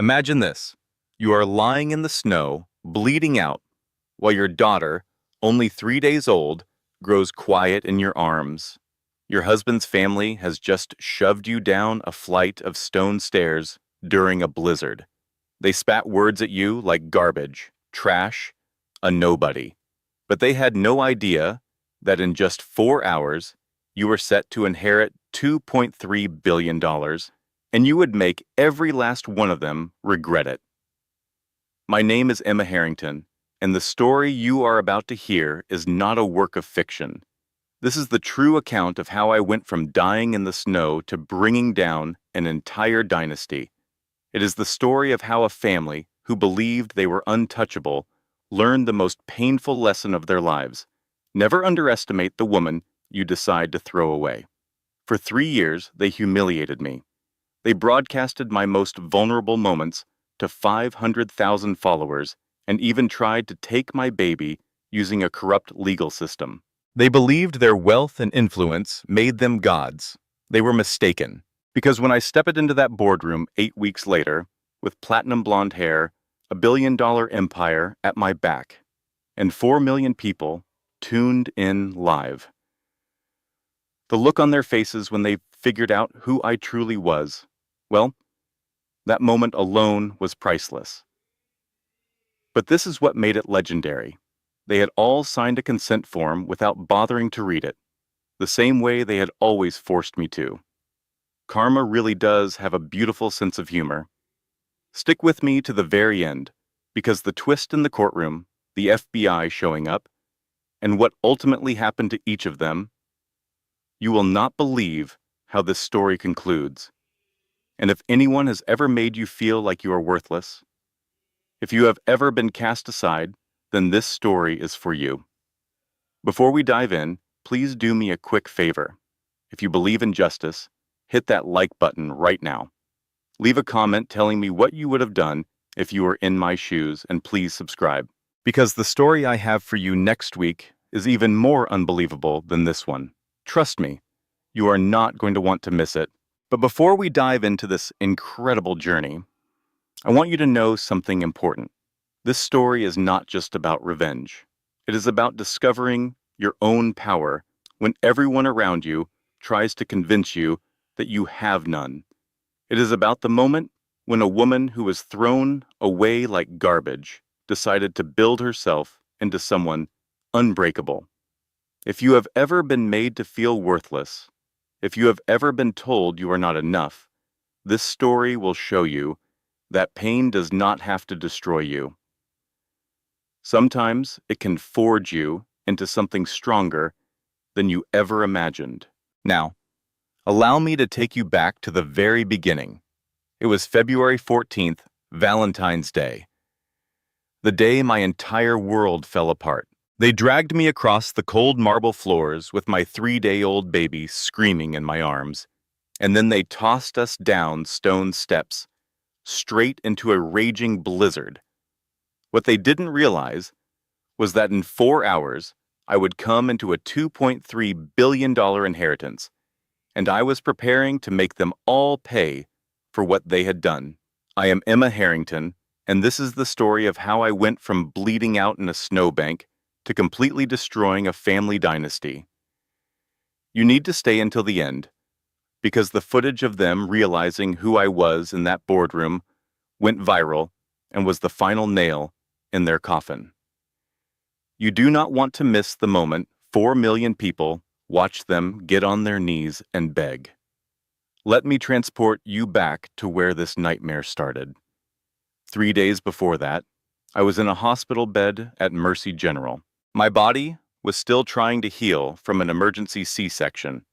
Imagine this. You are lying in the snow, bleeding out, while your daughter, only 3 days old, grows quiet in your arms. Your husband's family has just shoved you down a flight of stone stairs during a blizzard. They spat words at you like garbage, trash, a nobody. But they had no idea that in just 4 hours, you were set to inherit $2.3 billion, and you would make every last one of them regret it. My name is Emma Harrington, and the story you are about to hear is not a work of fiction. This is the true account of how I went from dying in the snow to bringing down an entire dynasty. It is the story of how a family who believed they were untouchable learned the most painful lesson of their lives. Never underestimate the woman you decide to throw away. For 3 years, they humiliated me. They broadcasted my most vulnerable moments to 500,000 followers and even tried to take my baby using a corrupt legal system. They believed their wealth and influence made them gods. They were mistaken, because when I stepped into that boardroom 8 weeks later, with platinum blonde hair, $1 billion empire at my back, and 4 million people tuned in live. The look on their faces when they figured out who I truly was, well, that moment alone was priceless. But this is what made it legendary. They had all signed a consent form without bothering to read it, the same way they had always forced me to. Karma really does have a beautiful sense of humor. Stick with me to the very end, because the twist in the courtroom, the FBI showing up, and what ultimately happened to each of them, you will not believe how this story concludes. And if anyone has ever made you feel like you are worthless, if you have ever been cast aside, then this story is for you. Before we dive in, please do me a quick favor. If you believe in justice, hit that like button right now. Leave a comment telling me what you would have done if you were in my shoes, and please subscribe. Because the story I have for you next week is even more unbelievable than this one. Trust me, you are not going to want to miss it. But before we dive into this incredible journey, I want you to know something important. This story is not just about revenge. It is about discovering your own power when everyone around you tries to convince you that you have none. It is about the moment when a woman who was thrown away like garbage decided to build herself into someone unbreakable. If you have ever been made to feel worthless, if you have ever been told you are not enough, this story will show you that pain does not have to destroy you. Sometimes it can forge you into something stronger than you ever imagined. Now, allow me to take you back to the very beginning. It was February 14th, Valentine's Day. The day my entire world fell apart. They dragged me across the cold marble floors with my 3-day-old baby screaming in my arms, and then they tossed us down stone steps, straight into a raging blizzard. What they didn't realize was that in 4 hours, I would come into a $2.3 billion inheritance, and I was preparing to make them all pay for what they had done. I am Emma Harrington, and this is the story of how I went from bleeding out in a snowbank to completely destroying a family dynasty. You need to stay until the end, because the footage of them realizing who I was in that boardroom went viral and was the final nail in their coffin. You do not want to miss the moment 4 million people watch them get on their knees and beg. Let me transport you back to where this nightmare started. 3 days before that, I was in a hospital bed at Mercy General. My body was still trying to heal from an emergency C-section.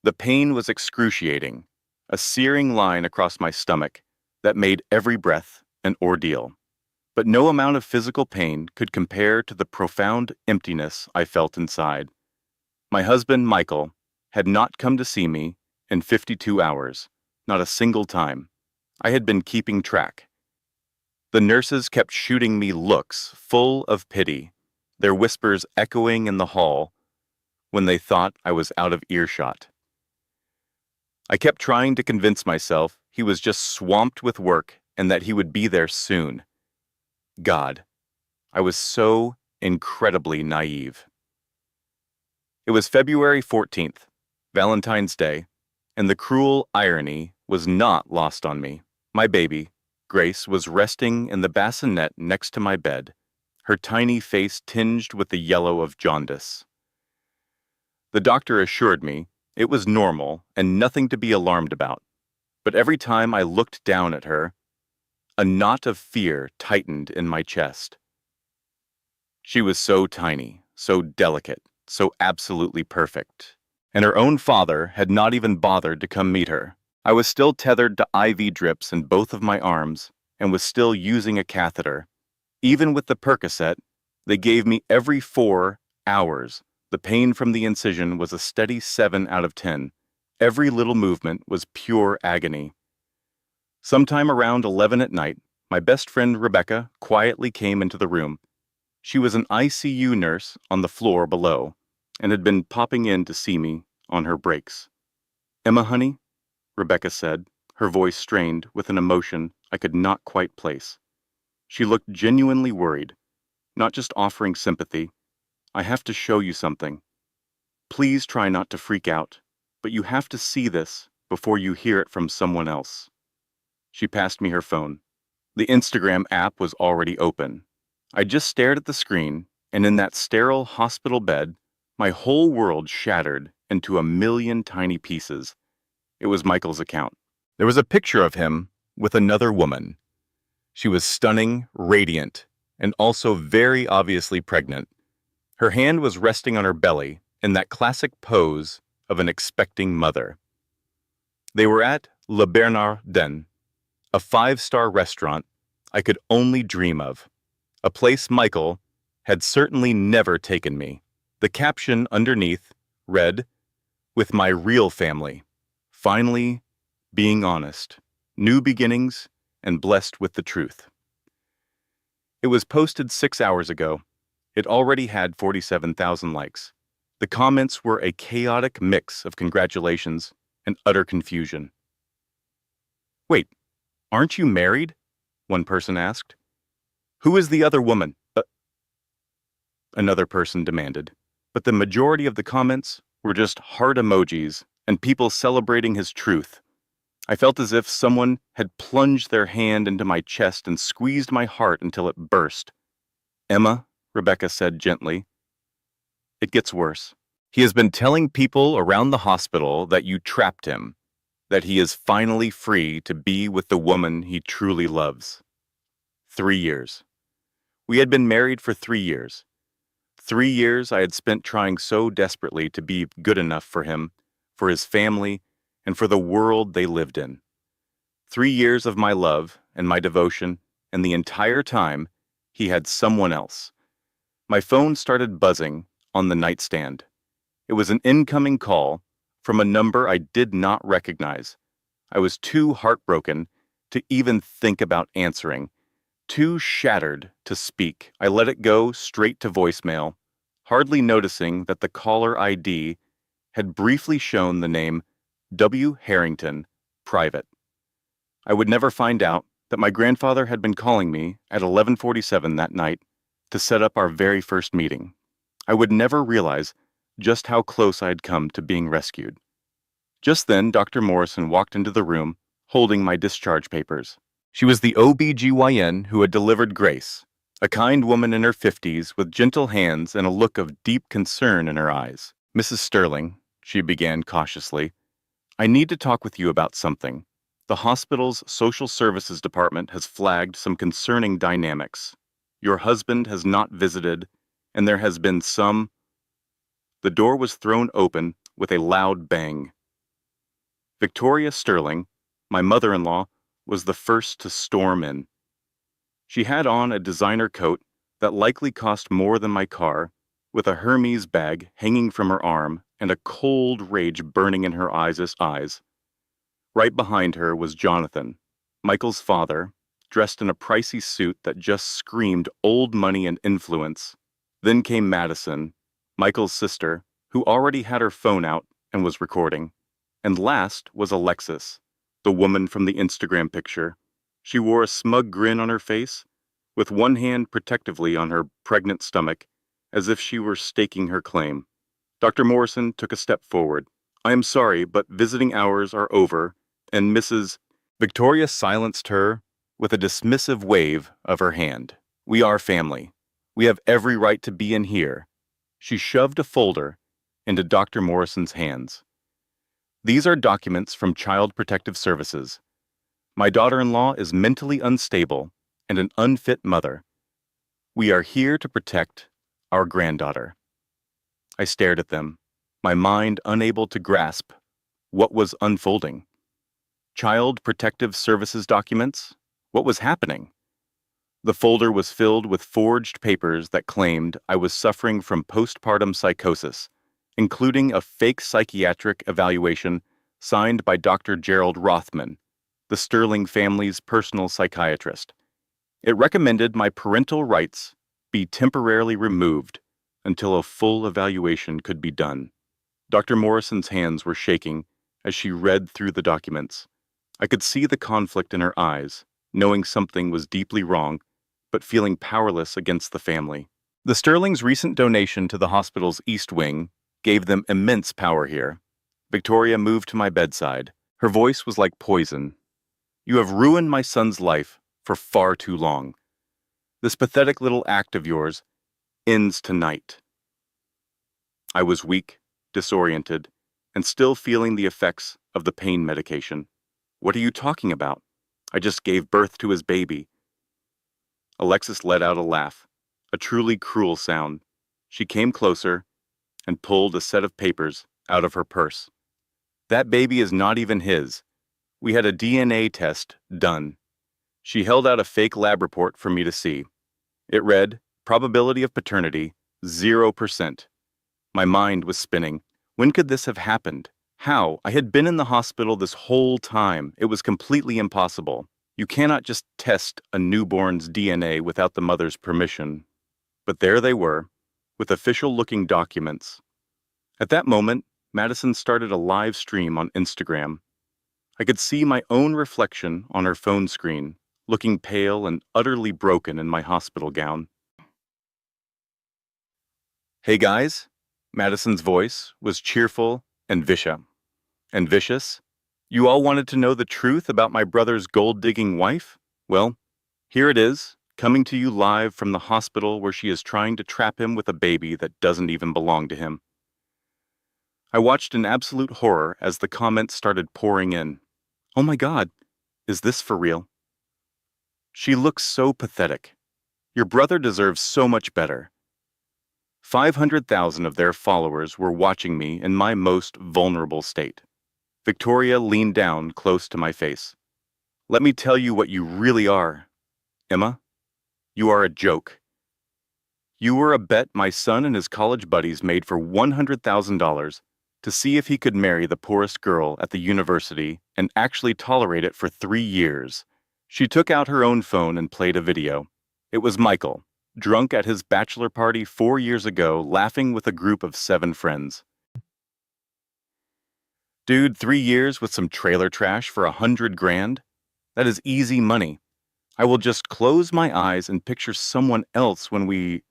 The pain was excruciating, a searing line across my stomach that made every breath an ordeal. But no amount of physical pain could compare to the profound emptiness I felt inside. My husband, Michael, had not come to see me in 52 hours, not a single time. I had been keeping track. The nurses kept shooting me looks full of pity, their whispers echoing in the hall when they thought I was out of earshot. I kept trying to convince myself he was just swamped with work and that he would be there soon. God, I was so incredibly naive. It was February 14th, Valentine's Day, and the cruel irony was not lost on me. My baby, Grace, was resting in the bassinet next to my bed, her tiny face tinged with the yellow of jaundice. The doctor assured me it was normal and nothing to be alarmed about, but every time I looked down at her, a knot of fear tightened in my chest. She was so tiny, so delicate, so absolutely perfect, and her own father had not even bothered to come meet her. I was still tethered to IV drips in both of my arms and was still using a catheter. Even with the Percocet, they gave me every 4 hours. The pain from the incision was a steady 7 out of 10. Every little movement was pure agony. Sometime around 11 at night, my best friend Rebecca quietly came into the room. She was an ICU nurse on the floor below and had been popping in to see me on her breaks. "Emma, honey," Rebecca said, her voice strained with an emotion I could not quite place. She looked genuinely worried, not just offering sympathy. "I have to show you something. Please try not to freak out, but you have to see this before you hear it from someone else." She passed me her phone. The Instagram app was already open. I just stared at the screen, and in that sterile hospital bed, my whole world shattered into a million tiny pieces. It was Michael's account. There was a picture of him with another woman. She was stunning, radiant, and also very obviously pregnant. Her hand was resting on her belly in that classic pose of an expecting mother. They were at Le Bernardin, a 5-star restaurant I could only dream of, a place Michael had certainly never taken me. The caption underneath read, "With my real family, finally being honest, new beginnings, and blessed with the truth." It was posted 6 hours ago. It already had 47,000 likes. The comments were a chaotic mix of congratulations and utter confusion. "Wait, aren't you married?" one person asked. "Who is the other woman?" Another person demanded. But the majority of the comments were just heart emojis and people celebrating his truth. I felt as if someone had plunged their hand into my chest and squeezed my heart until it burst. "Emma," Rebecca said gently, "it gets worse. He has been telling people around the hospital that you trapped him, that he is finally free to be with the woman he truly loves." 3 years. We had been married for 3 years. 3 years I had spent trying so desperately to be good enough for him, for his family, and for the world they lived in. 3 years of my love and my devotion, and the entire time, he had someone else. My phone started buzzing on the nightstand. It was an incoming call from a number I did not recognize. I was too heartbroken to even think about answering, too shattered to speak. I let it go straight to voicemail, hardly noticing that the caller ID had briefly shown the name W. Harrington, private. I would never find out that my grandfather had been calling me at 11:47 that night to set up our very first meeting. I would never realize just how close I had come to being rescued. Just then, Dr. Morrison walked into the room, holding my discharge papers. She was the OB-GYN who had delivered Grace, a kind woman in her 50s with gentle hands and a look of deep concern in her eyes. "Mrs. Sterling," she began cautiously, "I need to talk with you about something. The hospital's social services department has flagged some concerning dynamics. Your husband has not visited, and there has been some—" The door was thrown open with a loud bang. Victoria Sterling, my mother-in-law, was the first to storm in. She had on a designer coat that likely cost more than my car, with a Hermes bag hanging from her arm and a cold rage burning in her eyes. Right behind her was Jonathan, Michael's father, dressed in a pricey suit that just screamed old money and influence. Then came Madison, Michael's sister, who already had her phone out and was recording. And last was Alexis, the woman from the Instagram picture, She wore a smug grin on her face, with one hand protectively on her pregnant stomach, as if she were staking her claim. Dr. Morrison took a step forward. I am sorry, but visiting hours are over, and Mrs. Victoria silenced her with a dismissive wave of her hand. We are family. We have every right to be in here. She shoved a folder into Dr. Morrison's hands. These are documents from Child Protective Services. My daughter-in-law is mentally unstable and an unfit mother. We are here to protect our granddaughter. I stared at them, my mind unable to grasp what was unfolding. Child Protective Services documents? What was happening? The folder was filled with forged papers that claimed I was suffering from postpartum psychosis, including a fake psychiatric evaluation signed by Dr. Gerald Rothman, the Sterling family's personal psychiatrist. It recommended my parental rights be temporarily removed until a full evaluation could be done. Dr. Morrison's hands were shaking as she read through the documents. I could see the conflict in her eyes, knowing something was deeply wrong, but feeling powerless against the family. The Sterling's recent donation to the hospital's East Wing gave them immense power here. Victoria moved to my bedside. Her voice was like poison. You have ruined my son's life for far too long. This pathetic little act of yours ends tonight. I was weak, disoriented, and still feeling the effects of the pain medication. What are you talking about? I just gave birth to his baby. Alexis let out a laugh, a truly cruel sound. She came closer and pulled a set of papers out of her purse. That baby is not even his. We had a DNA test done. She held out a fake lab report for me to see. It read, probability of paternity, 0%. My mind was spinning. When could this have happened? How? I had been in the hospital this whole time. It was completely impossible. You cannot just test a newborn's DNA without the mother's permission. But there they were, with official-looking documents. At that moment, Madison started a live stream on Instagram. I could see my own reflection on her phone screen, looking pale and utterly broken in my hospital gown. Hey guys, Madison's voice was cheerful and vicious. You all wanted to know the truth about my brother's gold-digging wife? Well, here it is, coming to you live from the hospital where she is trying to trap him with a baby that doesn't even belong to him. I watched in absolute horror as the comments started pouring in. Oh my God, is this for real? She looks so pathetic. Your brother deserves so much better. 500,000 of their followers were watching me in my most vulnerable state. Victoria leaned down close to my face. Let me tell you what you really are, Emma. You are a joke. You were a bet my son and his college buddies made for $100,000 to see if he could marry the poorest girl at the university and actually tolerate it for 3 years. She took out her own phone and played a video. It was Michael, drunk at his bachelor party 4 years ago, laughing with a group of 7 friends. Dude, 3 years with some trailer trash for $100 grand? That is easy money. I will just close my eyes and picture someone else when we...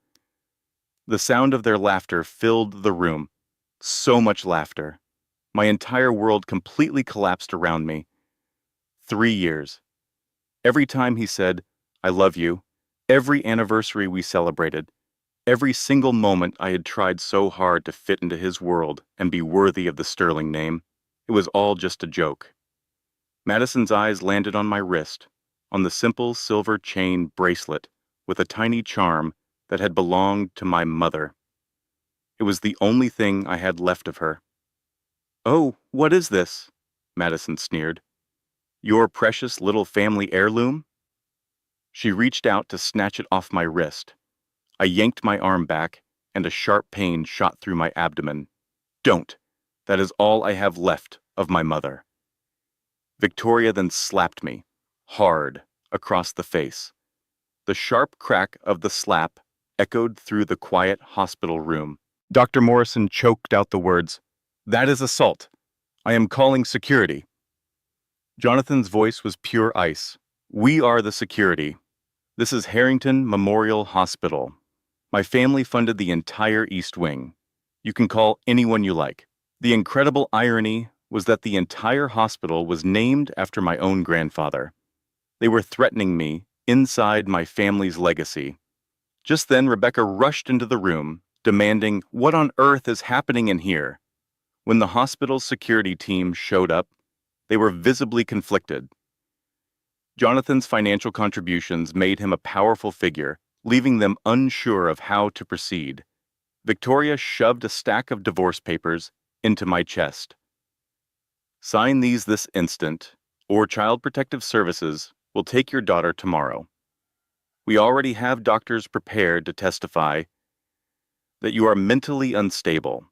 The sound of their laughter filled the room. So much laughter. My entire world completely collapsed around me. 3 years. Every time he said, I love you, every anniversary we celebrated, every single moment I had tried so hard to fit into his world and be worthy of the Sterling name, it was all just a joke. Madison's eyes landed on my wrist, on the simple silver chain bracelet with a tiny charm that had belonged to my mother. It was the only thing I had left of her. Oh, what is this? Madison sneered. Your precious little family heirloom? She reached out to snatch it off my wrist. I yanked my arm back, and a sharp pain shot through my abdomen. Don't. That is all I have left of my mother. Victoria then slapped me, hard, across the face. The sharp crack of the slap echoed through the quiet hospital room. Dr. Morrison choked out the words, That is assault. I am calling security. Jonathan's voice was pure ice, We are the security. This is Harrington Memorial Hospital. My family funded the entire East Wing. You can call anyone you like. The incredible irony was that the entire hospital was named after my own grandfather. They were threatening me inside my family's legacy. Just then, Rebecca rushed into the room, demanding, "What on earth is happening in here?" When the hospital's security team showed up, they were visibly conflicted. Jonathan's financial contributions made him a powerful figure, leaving them unsure of how to proceed. Victoria shoved a stack of divorce papers into my chest. "Sign these this instant, or Child Protective Services will take your daughter tomorrow. We already have doctors prepared to testify that you are mentally unstable.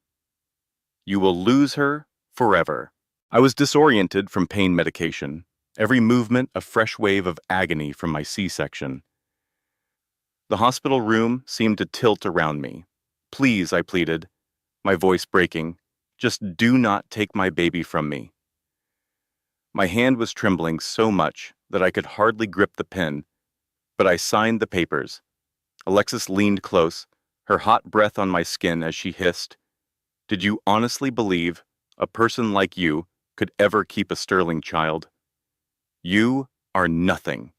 You will lose her forever." I was disoriented from pain medication, every movement a fresh wave of agony from my C-section. The hospital room seemed to tilt around me. "Please," I pleaded, my voice breaking, "just do not take my baby from me." My hand was trembling so much that I could hardly grip the pen, but I signed the papers. Alexis leaned close, her hot breath on my skin as she hissed, "Did you honestly believe a person like you could ever keep a sterling child? You are nothing.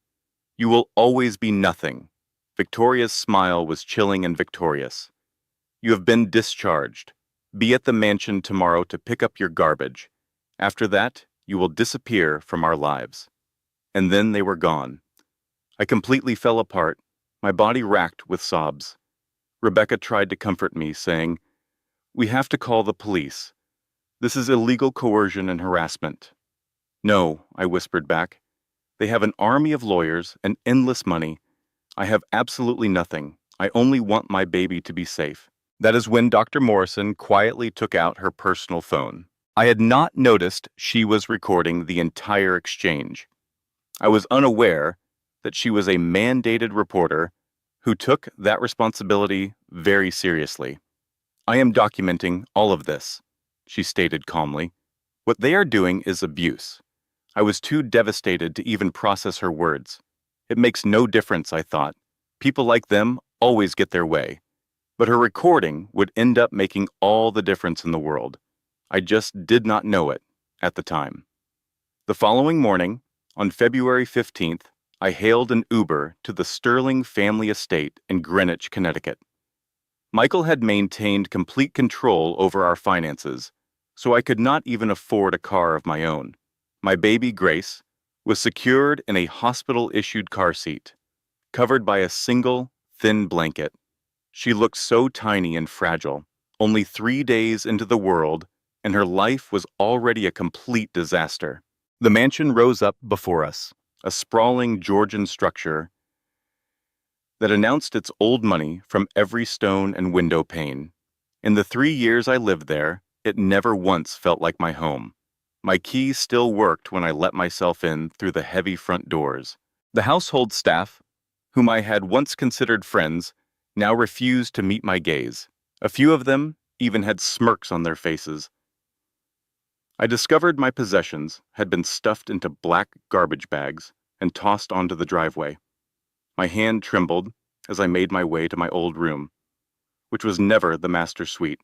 You will always be nothing." Victoria's smile was chilling and victorious. "You have been discharged. Be at the mansion tomorrow to pick up your garbage. After that, you will disappear from our lives." And then they were gone. I completely fell apart, my body racked with sobs. Rebecca tried to comfort me, saying, "We have to call the police. This is illegal coercion and harassment." "No," I whispered back. "They have an army of lawyers and endless money. I have absolutely nothing. I only want my baby to be safe." That is when Dr. Morrison quietly took out her personal phone. I had not noticed she was recording the entire exchange. I was unaware that she was a mandated reporter who took that responsibility very seriously. "I am documenting all of this," she stated calmly. "What they are doing is abuse." I was too devastated to even process her words. It makes no difference, I thought. People like them always get their way. But her recording would end up making all the difference in the world. I just did not know it at the time. The following morning, on February 15th, I hailed an Uber to the Sterling family estate in Greenwich, Connecticut. Michael had maintained complete control over our finances, so I could not even afford a car of my own. My baby, Grace, was secured in a hospital-issued car seat, covered by a single, thin blanket. She looked so tiny and fragile, only 3 days into the world, and her life was already a complete disaster. The mansion rose up before us, a sprawling Georgian structure that announced its old money from every stone and window pane. In the 3 years I lived there, it never once felt like my home. My key still worked when I let myself in through the heavy front doors. The household staff, whom I had once considered friends, now refused to meet my gaze. A few of them even had smirks on their faces. I discovered my possessions had been stuffed into black garbage bags and tossed onto the driveway. My hand trembled as I made my way to my old room, which was never the master suite.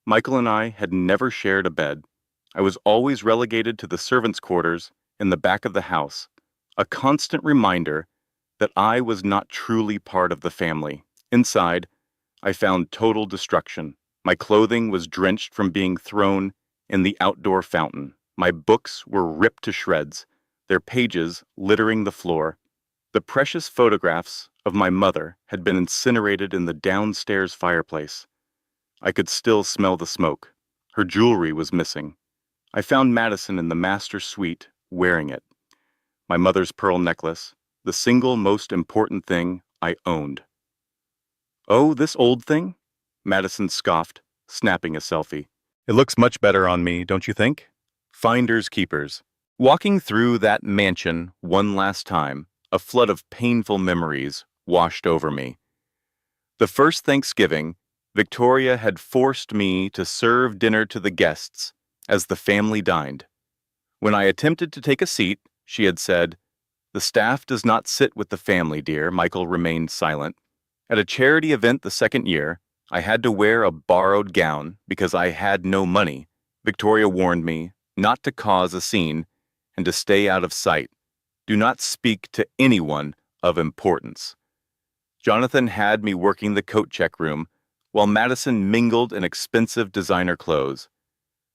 Michael and I had never shared a bed. I was always relegated to the servants' quarters in the back of the house, a constant reminder that I was not truly part of the family. Inside, I found total destruction. My clothing was drenched from being thrown in the outdoor fountain. My books were ripped to shreds, their pages littering the floor. The precious photographs of my mother had been incinerated in the downstairs fireplace. I could still smell the smoke. Her jewelry was missing. I found Madison in the master suite, wearing it. My mother's pearl necklace, the single most important thing I owned. "Oh, this old thing?" Madison scoffed, snapping a selfie. "It looks much better on me, don't you think?" Finders keepers. Walking through that mansion one last time, a flood of painful memories washed over me. The first Thanksgiving, Victoria had forced me to serve dinner to the guests as the family dined. When I attempted to take a seat, she had said, The staff does not sit with the family, dear. Michael remained silent. At a charity event the second year, I had to wear a borrowed gown because I had no money. Victoria warned me not to cause a scene and to stay out of sight. Do not speak to anyone of importance. Jonathan had me working the coat check room, while Madison mingled in expensive designer clothes.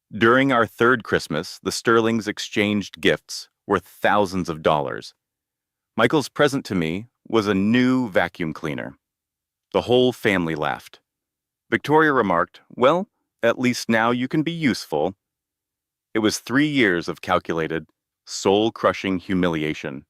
During our third Christmas, the Sterlings exchanged gifts worth thousands of dollars. Michael's present to me was a new vacuum cleaner. The whole family laughed. Victoria remarked, "Well, at least now you can be useful." It was 3 years of calculated, soul-crushing humiliation.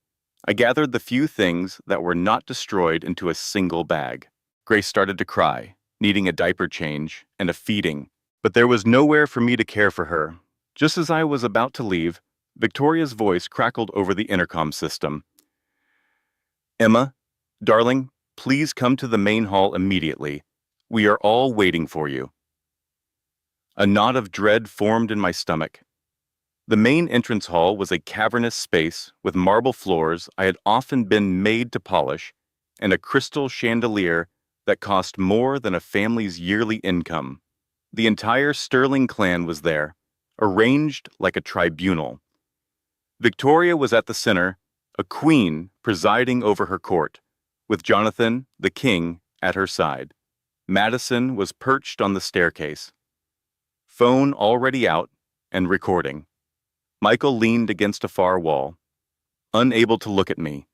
I gathered the few things that were not destroyed into a single bag. Grace started to cry, needing a diaper change and a feeding, but there was nowhere for me to care for her. Just as I was about to leave, Victoria's voice crackled over the intercom system. "Emma, darling, please come to the main hall immediately. We are all waiting for you." A knot of dread formed in my stomach. The main entrance hall was a cavernous space with marble floors I had often been made to polish and a crystal chandelier that cost more than a family's yearly income. The entire Sterling clan was there, arranged like a tribunal. Victoria was at the center, a queen presiding over her court, with Jonathan, the king, at her side. Madison was perched on the staircase, phone already out and recording. Michael leaned against a far wall, unable to look at me,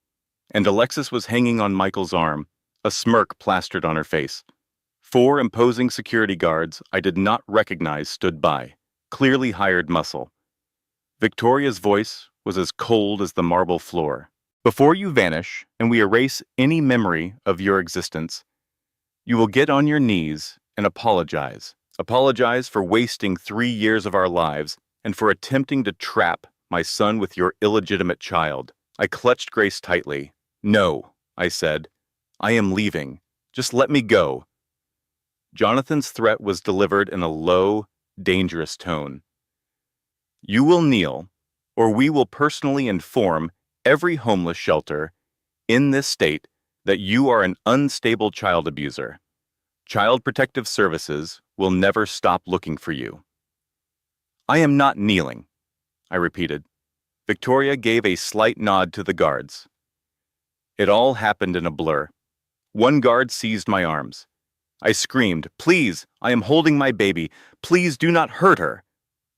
and Alexis was hanging on Michael's arm, a smirk plastered on her face. 4 imposing security guards I did not recognize stood by, clearly hired muscle. Victoria's voice was as cold as the marble floor. "Before you vanish and we erase any memory of your existence, you will get on your knees and apologize. Apologize for wasting 3 years of our lives and for attempting to trap my son with your illegitimate child." I clutched Grace tightly. "No," I said. "I am leaving. Just let me go." Jonathan's threat was delivered in a low, dangerous tone. "You will kneel, or we will personally inform every homeless shelter in this state that you are an unstable child abuser. Child Protective Services will never stop looking for you." "I am not kneeling," I repeated. Victoria gave a slight nod to the guards. It all happened in a blur. One guard seized my arms. I screamed, "Please, I am holding my baby. Please do not hurt her."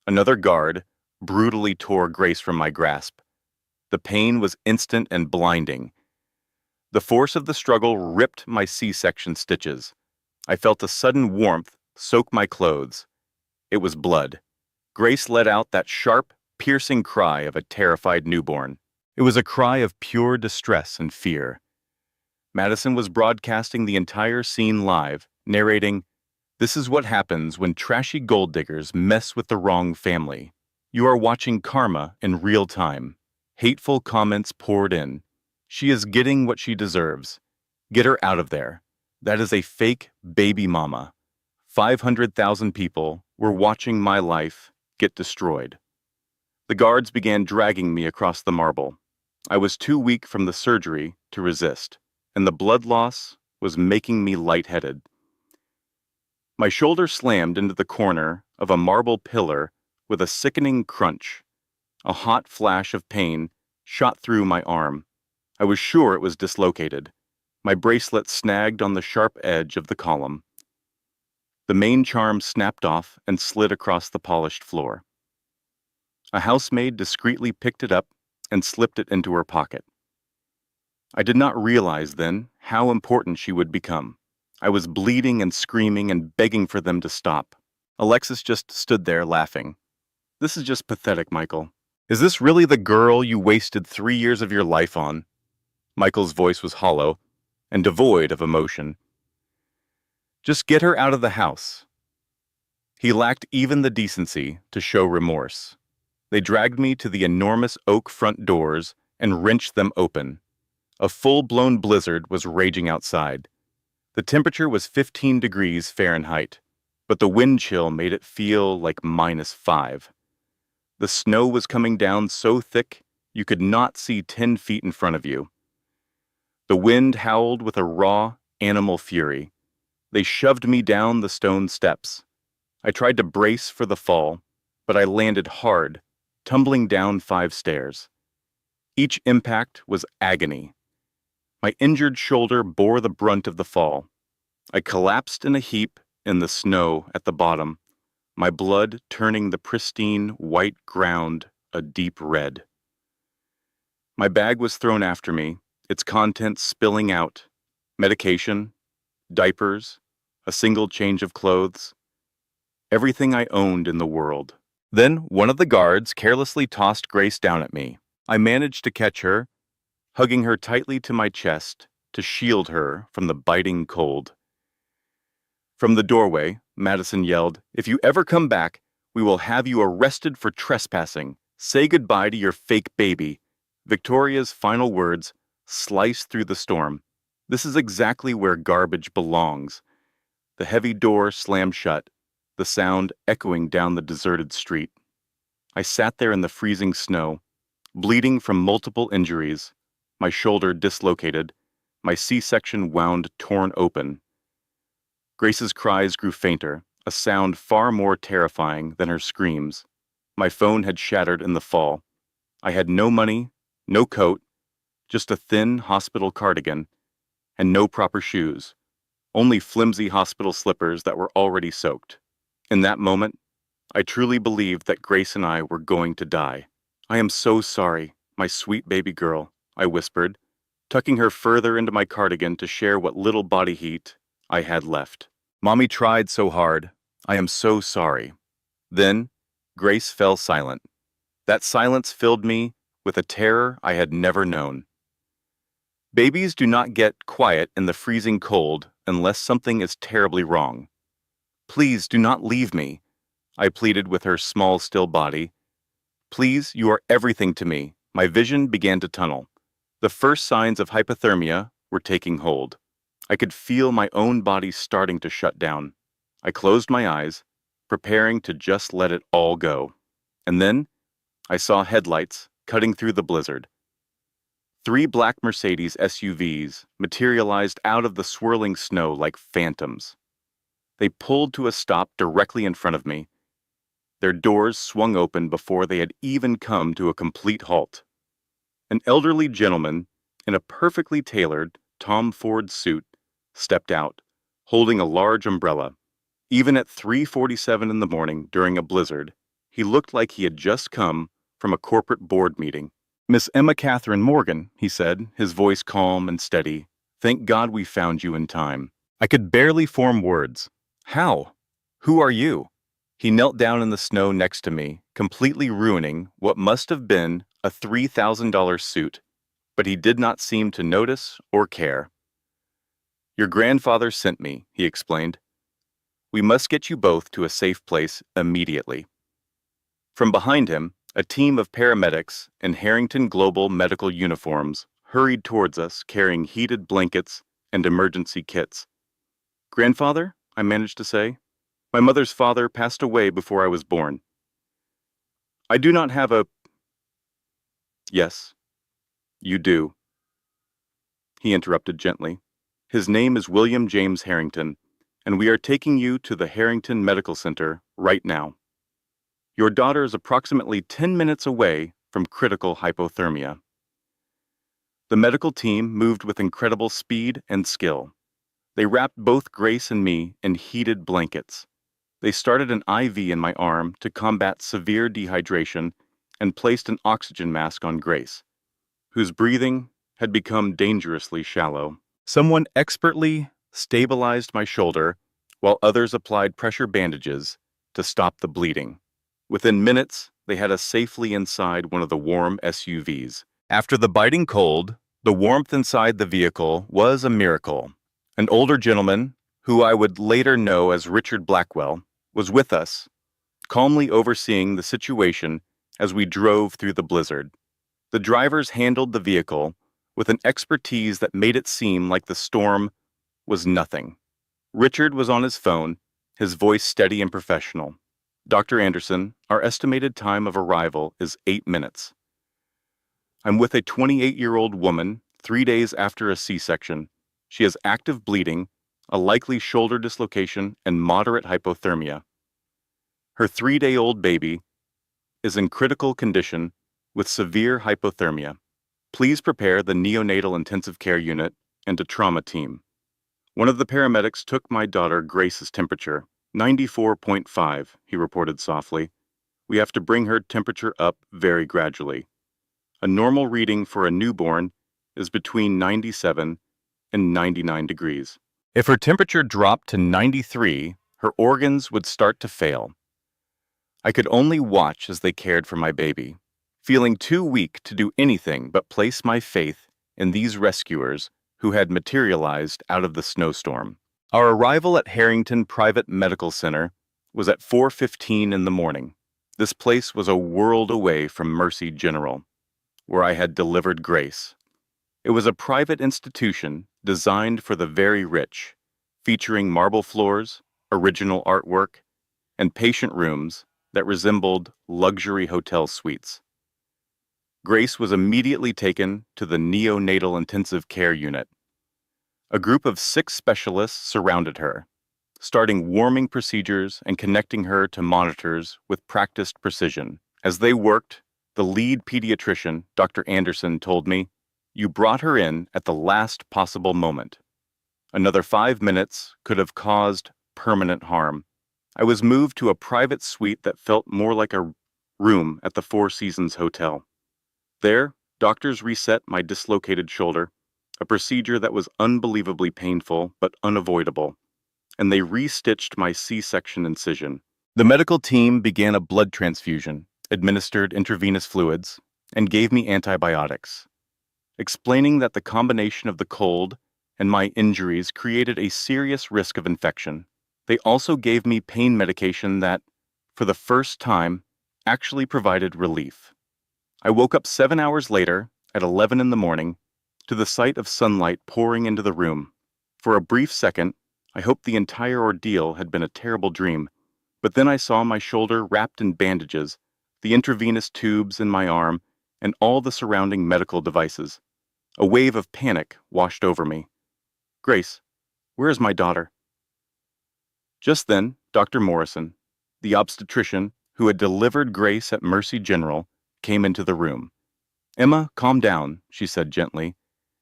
Another guard brutally tore Grace from my grasp. The pain was instant and blinding. The force of the struggle ripped my C-section stitches. I felt a sudden warmth soak my clothes. It was blood. Grace let out that sharp, piercing cry of a terrified newborn. It was a cry of pure distress and fear. Madison was broadcasting the entire scene live, narrating, "This is what happens when trashy gold diggers mess with the wrong family. You are watching karma in real time." Hateful comments poured in. "She is getting what she deserves. Get her out of there. That is a fake baby mama." 500,000 people were watching my life get destroyed. The guards began dragging me across the marble. I was too weak from the surgery to resist, and the blood loss was making me lightheaded. My shoulder slammed into the corner of a marble pillar with a sickening crunch. A hot flash of pain shot through my arm. I was sure it was dislocated. My bracelet snagged on the sharp edge of the column. The main charm snapped off and slid across the polished floor. A housemaid discreetly picked it up and slipped it into her pocket. I did not realize then how important she would become. I was bleeding and screaming and begging for them to stop. Alexis just stood there laughing. "This is just pathetic, Michael. Is this really the girl you wasted 3 years of your life on?" Michael's voice was hollow and devoid of emotion. "Just get her out of the house." He lacked even the decency to show remorse. They dragged me to the enormous oak front doors and wrenched them open. A full-blown blizzard was raging outside. The temperature was 15 degrees Fahrenheit, but the wind chill made it feel like -5. The snow was coming down so thick You could not see 10 feet in front of you. The wind howled with a raw, animal fury. They shoved me down the stone steps. I tried to brace for the fall, but I landed hard, tumbling down 5 stairs. Each impact was agony. My injured shoulder bore the brunt of the fall. I collapsed in a heap in the snow at the bottom, my blood turning the pristine white ground a deep red. My bag was thrown after me, its contents spilling out. Medication, diapers, a single change of clothes. Everything I owned in the world. Then one of the guards carelessly tossed Grace down at me. I managed to catch her, hugging her tightly to my chest to shield her from the biting cold. From the doorway, Madison yelled, "If you ever come back, we will have you arrested for trespassing. Say goodbye to your fake baby." Victoria's final words sliced through the storm. This is exactly where garbage belongs. The heavy door slammed shut, the sound echoing down the deserted street. I sat there in the freezing snow, bleeding from multiple injuries, my shoulder dislocated, my C-section wound torn open. Grace's cries grew fainter, a sound far more terrifying than her screams. My phone had shattered in the fall. I had no money, no coat, just a thin hospital cardigan, and no proper shoes, only flimsy hospital slippers that were already soaked. In that moment, I truly believed that Grace and I were going to die. "I am so sorry, my sweet baby girl," I whispered, tucking her further into my cardigan to share what little body heat I had left. "Mommy tried so hard. I am so sorry." Then, Grace fell silent. That silence filled me with a terror I had never known. Babies do not get quiet in the freezing cold unless something is terribly wrong. "Please do not leave me," I pleaded with her small, still body. "Please, you are everything to me." My vision began to tunnel. The first signs of hypothermia were taking hold. I could feel my own body starting to shut down. I closed my eyes, preparing to just let it all go. And then, I saw headlights cutting through the blizzard. 3 black Mercedes SUVs materialized out of the swirling snow like phantoms. They pulled to a stop directly in front of me. Their doors swung open before they had even come to a complete halt. An elderly gentleman in a perfectly tailored Tom Ford suit stepped out, holding a large umbrella. Even at 3:47 in the morning during a blizzard, he looked like he had just come from a corporate board meeting. "Miss Emma Catherine Morgan," he said, his voice calm and steady. "Thank God we found you in time." I could barely form words. "How? Who are you?" He knelt down in the snow next to me, completely ruining what must have been a $3,000 suit, but he did not seem to notice or care. "Your grandfather sent me," he explained. "We must get you both to a safe place immediately." From behind him, a team of paramedics in Harrington Global medical uniforms hurried towards us carrying heated blankets and emergency kits. "Grandfather?" I managed to say. "My mother's father passed away before I was born." "I do not have a—" "Yes, you do," he interrupted gently. "His name is William James Harrington, and we are taking you to the Harrington Medical Center right now. Your daughter is approximately 10 minutes away from critical hypothermia." The medical team moved with incredible speed and skill. They wrapped both Grace and me in heated blankets. They started an IV in my arm to combat severe dehydration and placed an oxygen mask on Grace, whose breathing had become dangerously shallow. Someone expertly stabilized my shoulder while others applied pressure bandages to stop the bleeding. Within minutes, they had us safely inside one of the warm SUVs. After the biting cold, the warmth inside the vehicle was a miracle. An older gentleman, who I would later know as Richard Blackwell, was with us, calmly overseeing the situation as we drove through the blizzard. The drivers handled the vehicle with an expertise that made it seem like the storm was nothing. Richard was on his phone, his voice steady and professional. "Dr. Anderson, our estimated time of arrival is 8 minutes." I'm with a 28-year-old woman, 3 days after a C-section. She has active bleeding, a likely shoulder dislocation, and moderate hypothermia. Her 3-day-old baby is in critical condition with severe hypothermia. Please prepare the neonatal intensive care unit and a trauma team. One of the paramedics took my daughter Grace's temperature, 94.5, he reported softly. We have to bring her temperature up very gradually. A normal reading for a newborn is between 97 and 99 degrees. If her temperature dropped to 93, her organs would start to fail. I could only watch as they cared for my baby, feeling too weak to do anything but place my faith in these rescuers who had materialized out of the snowstorm. Our arrival at Harrington Private Medical Center was at 4:15 in the morning. This place was a world away from Mercy General, where I had delivered Grace. It was a private institution designed for the very rich, featuring marble floors, original artwork, and patient rooms that resembled luxury hotel suites. Grace was immediately taken to the neonatal intensive care unit. A group of 6 specialists surrounded her, starting warming procedures and connecting her to monitors with practiced precision. As they worked, the lead pediatrician, Dr. Anderson, told me, "You brought her in at the last possible moment. Another 5 minutes could have caused permanent harm." I was moved to a private suite that felt more like a room at the Four Seasons Hotel. There, doctors reset my dislocated shoulder, a procedure that was unbelievably painful but unavoidable, and they restitched my C-section incision. The medical team began a blood transfusion, administered intravenous fluids, and gave me antibiotics, explaining that the combination of the cold and my injuries created a serious risk of infection. They also gave me pain medication that, for the first time, actually provided relief. I woke up 7 hours later, at 11 in the morning, to the sight of sunlight pouring into the room. For a brief second, I hoped the entire ordeal had been a terrible dream, but then I saw my shoulder wrapped in bandages, the intravenous tubes in my arm, and all the surrounding medical devices. A wave of panic washed over me. "Grace, where is my daughter?" Just then, Dr. Morrison, the obstetrician who had delivered Grace at Mercy General, came into the room. "Emma, calm down," she said gently.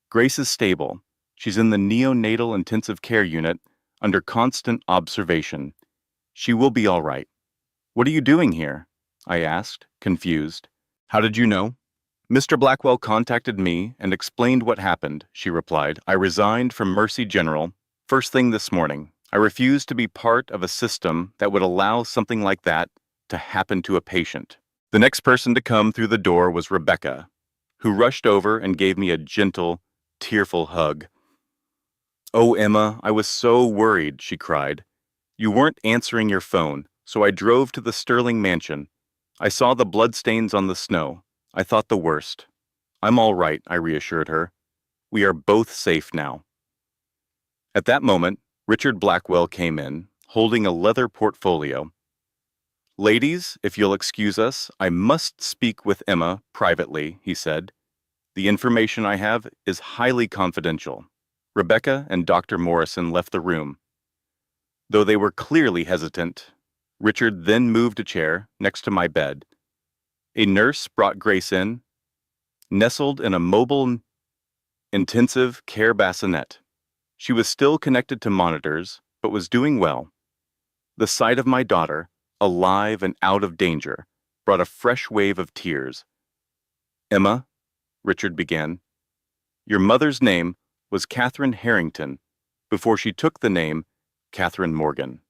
"Grace is stable. She's in the neonatal intensive care unit under constant observation. She will be all right." "What are you doing here?" I asked, confused. "How did you know?" "Mr. Blackwell contacted me and explained what happened," she replied. "I resigned from Mercy General first thing this morning. I refused to be part of a system that would allow something like that to happen to a patient." The next person to come through the door was Rebecca, who rushed over and gave me a gentle, tearful hug. "Oh, Emma, I was so worried," she cried. "You weren't answering your phone, so I drove to the Sterling mansion. I saw the bloodstains on the snow. I thought the worst." "I'm all right," I reassured her. "We are both safe now." At that moment, Richard Blackwell came in, holding a leather portfolio. "Ladies, if you'll excuse us, I must speak with Emma privately," he said. "The information I have is highly confidential." Rebecca and Dr. Morrison left the room. Though they were clearly hesitant, Richard then moved a chair next to my bed. A nurse brought Grace in, nestled in a mobile intensive care bassinet. She was still connected to monitors, but was doing well. The sight of my daughter, alive and out of danger, brought a fresh wave of tears. "Emma," Richard began, "your mother's name was Catherine Harrington before she took the name Catherine Morgan.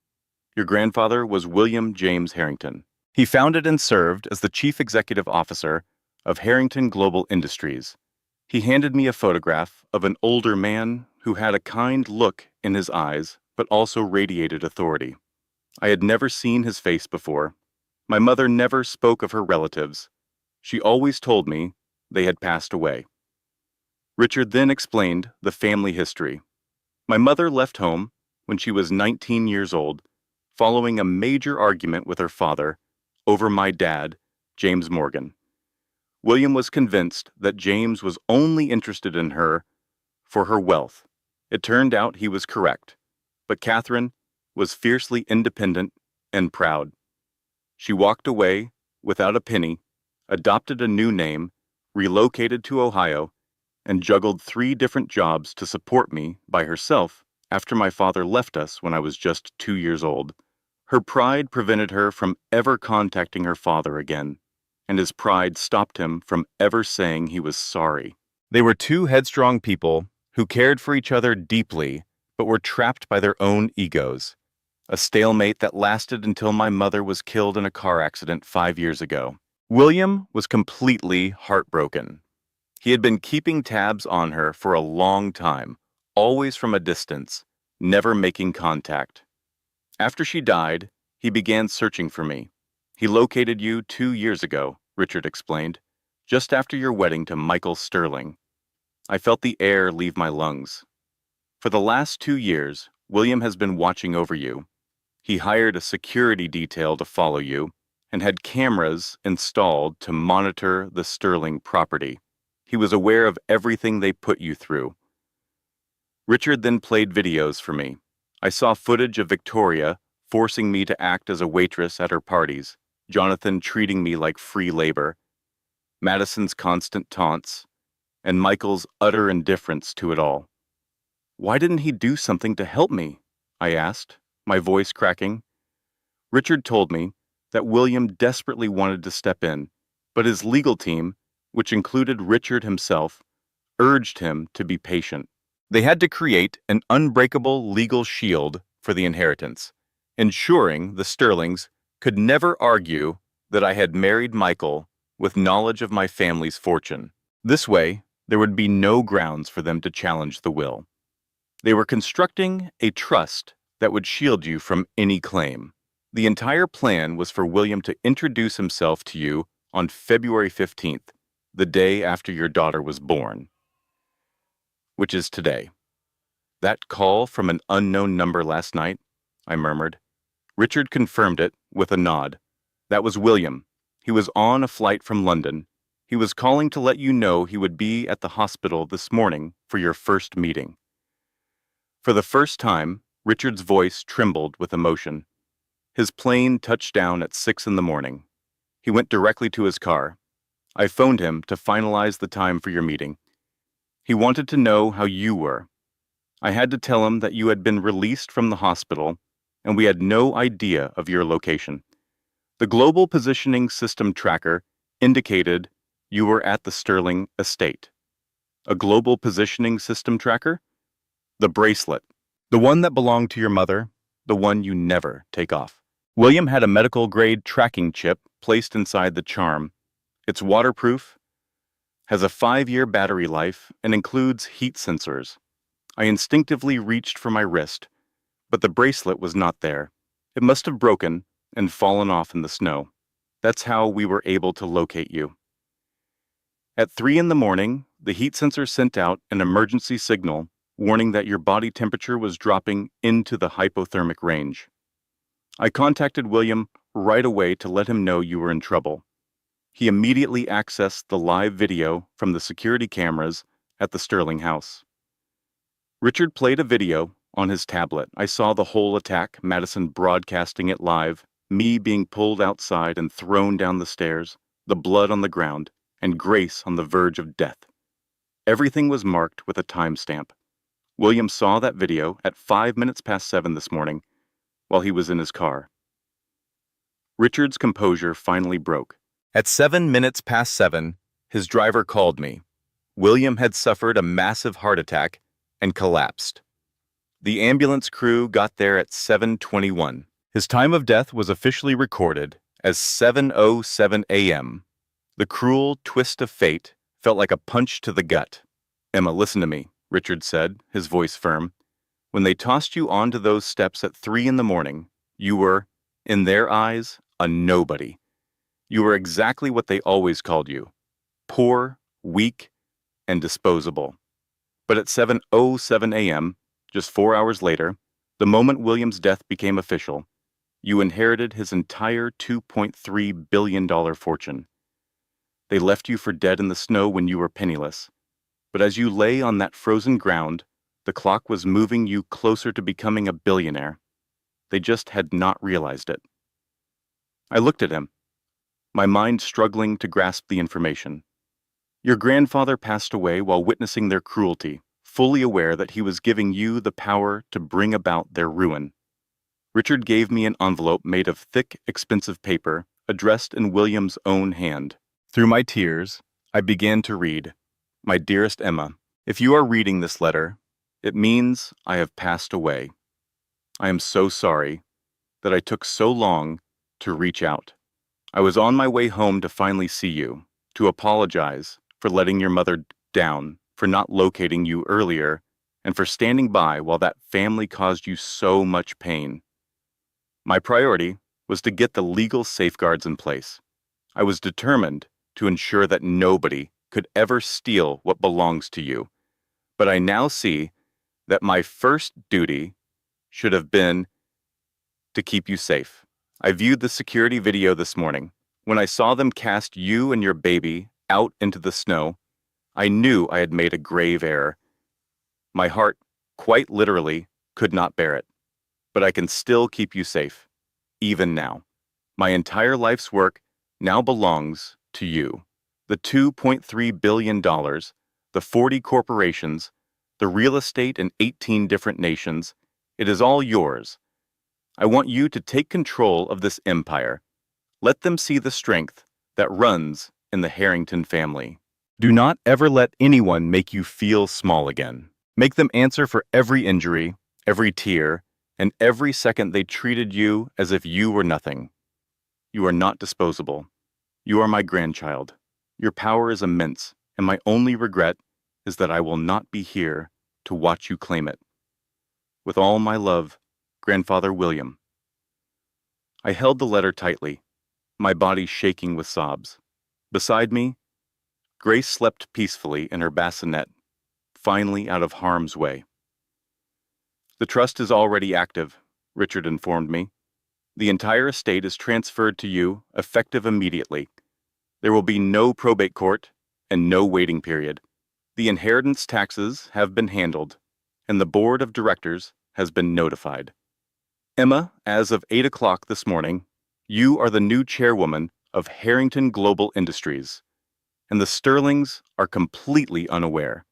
Your grandfather was William James Harrington. He founded and served as the chief executive officer of Harrington Global Industries." He handed me a photograph of an older man who had a kind look in his eyes but also radiated authority. I had never seen his face before. My mother never spoke of her relatives. She always told me they had passed away. Richard then explained the family history. My mother left home when she was 19 years old, following a major argument with her father over my dad, James Morgan. William was convinced that James was only interested in her for her wealth. It turned out he was correct, but Catherine was fiercely independent and proud. She walked away without a penny, adopted a new name, relocated to Ohio, and juggled 3 different jobs to support me by herself after my father left us when I was just 2 years old. Her pride prevented her from ever contacting her father again, and his pride stopped him from ever saying he was sorry. They were 2 headstrong people who cared for each other deeply, but were trapped by their own egos. A stalemate that lasted until my mother was killed in a car accident 5 years ago. William was completely heartbroken. He had been keeping tabs on her for a long time, always from a distance, never making contact. After she died, he began searching for me. He located you 2 years ago, Richard explained, just after your wedding to Michael Sterling. I felt the air leave my lungs. For the last 2 years, William has been watching over you. He hired a security detail to follow you and had cameras installed to monitor the Sterling property. He was aware of everything they put you through. Richard then played videos for me. I saw footage of Victoria forcing me to act as a waitress at her parties, Jonathan treating me like free labor, Madison's constant taunts, and Michael's utter indifference to it all. Why didn't he do something to help me? I asked, my voice cracking. Richard told me that William desperately wanted to step in, but his legal team, which included Richard himself, urged him to be patient. They had to create an unbreakable legal shield for the inheritance, ensuring the Sterlings could never argue that I had married Michael with knowledge of my family's fortune. This way, there would be no grounds for them to challenge the will. They were constructing a trust that would shield you from any claim. The entire plan was for William to introduce himself to you on February 15th, the day after your daughter was born, which is today. That call from an unknown number last night, I murmured. Richard confirmed it with a nod. That was William. He was on a flight from London. He was calling to let you know he would be at the hospital this morning for your first meeting. For the first time, Richard's voice trembled with emotion. His plane touched down at 6 in the morning. He went directly to his car. I phoned him to finalize the time for your meeting. He wanted to know how you were. I had to tell him that you had been released from the hospital, and we had no idea of your location. The Global Positioning System tracker indicated you were at the Sterling estate. A Global Positioning System tracker? The bracelet. The one that belonged to your mother, the one you never take off. William had a medical-grade tracking chip placed inside the charm. It's waterproof, has a 5-year battery life, and includes heat sensors. I instinctively reached for my wrist, but the bracelet was not there. It must have broken and fallen off in the snow. That's how we were able to locate you. At 3 in the morning, the heat sensor sent out an emergency signal warning that your body temperature was dropping into the hypothermic range. I contacted William right away to let him know you were in trouble. He immediately accessed the live video from the security cameras at the Sterling house. Richard played a video on his tablet. I saw the whole attack, Madison broadcasting it live, me being pulled outside and thrown down the stairs, the blood on the ground, and Grace on the verge of death. Everything was marked with a timestamp. William saw that video at 5 minutes past 7 this morning while he was in his car. Richard's composure finally broke. At 7 minutes past 7, his driver called me. William had suffered a massive heart attack and collapsed. The ambulance crew got there at 7:21. His time of death was officially recorded as 7:07 a.m. The cruel twist of fate felt like a punch to the gut. Emma, listen to me, Richard said, his voice firm. When they tossed you onto those steps at 3 in the morning, you were, in their eyes, a nobody. You were exactly what they always called you: poor, weak, and disposable. But at 7:07 a.m., just 4 hours later, the moment William's death became official, you inherited his entire $2.3 billion fortune. They left you for dead in the snow when you were penniless. But as you lay on that frozen ground, the clock was moving you closer to becoming a billionaire. They just had not realized it. I looked at him, my mind struggling to grasp the information. Your grandfather passed away while witnessing their cruelty, fully aware that he was giving you the power to bring about their ruin. Richard gave me an envelope made of thick, expensive paper, addressed in William's own hand. Through my tears, I began to read, "My dearest Emma, if you are reading this letter, it means I have passed away. I am so sorry that I took so long to reach out. I was on my way home to finally see you, to apologize for letting your mother down, for not locating you earlier, and for standing by while that family caused you so much pain. My priority was to get the legal safeguards in place. I was determined to ensure that nobody could ever steal what belongs to you. But I now see that my first duty should have been to keep you safe. I viewed the security video this morning. When I saw them cast you and your baby out into the snow, I knew I had made a grave error. My heart, quite literally, could not bear it. But I can still keep you safe, even now. My entire life's work now belongs to you. The $2.3 billion, the 40 corporations, the real estate in 18 different nations, it is all yours. I want you to take control of this empire. Let them see the strength that runs in the Harrington family. Do not ever let anyone make you feel small again. Make them answer for every injury, every tear, and every second they treated you as if you were nothing. You are not disposable. You are my grandchild. Your power is immense, and my only regret is that I will not be here to watch you claim it. With all my love, Grandfather William." I held the letter tightly, my body shaking with sobs. Beside me, Grace slept peacefully in her bassinet, finally out of harm's way. "The trust is already active," Richard informed me. "The entire estate is transferred to you, effective immediately. There will be no probate court and no waiting period. The inheritance taxes have been handled, and the board of directors has been notified. Emma, as of 8 o'clock this morning, you are the new chairwoman of Harrington Global Industries, and the Sterlings are completely unaware."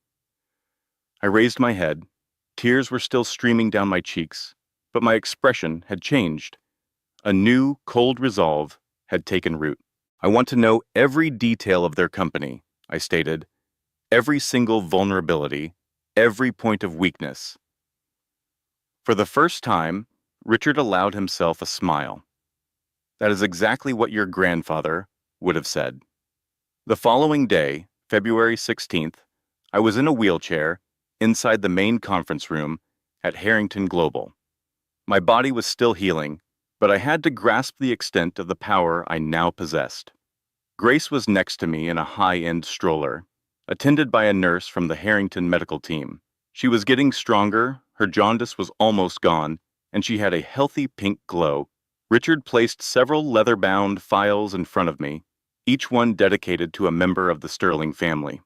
I raised my head. Tears were still streaming down my cheeks, but my expression had changed. A new, cold resolve had taken root. "I want to know every detail of their company," I stated. "Every single vulnerability, every point of weakness." For the first time, Richard allowed himself a smile. "That is exactly what your grandfather would have said." The following day, February 16th, I was in a wheelchair inside the main conference room at Harrington Global. My body was still healing, but I had to grasp the extent of the power I now possessed. Grace was next to me in a high-end stroller, attended by a nurse from the Harrington medical team. She was getting stronger, her jaundice was almost gone, and she had a healthy pink glow. Richard placed several leather-bound files in front of me, each one dedicated to a member of the Sterling family.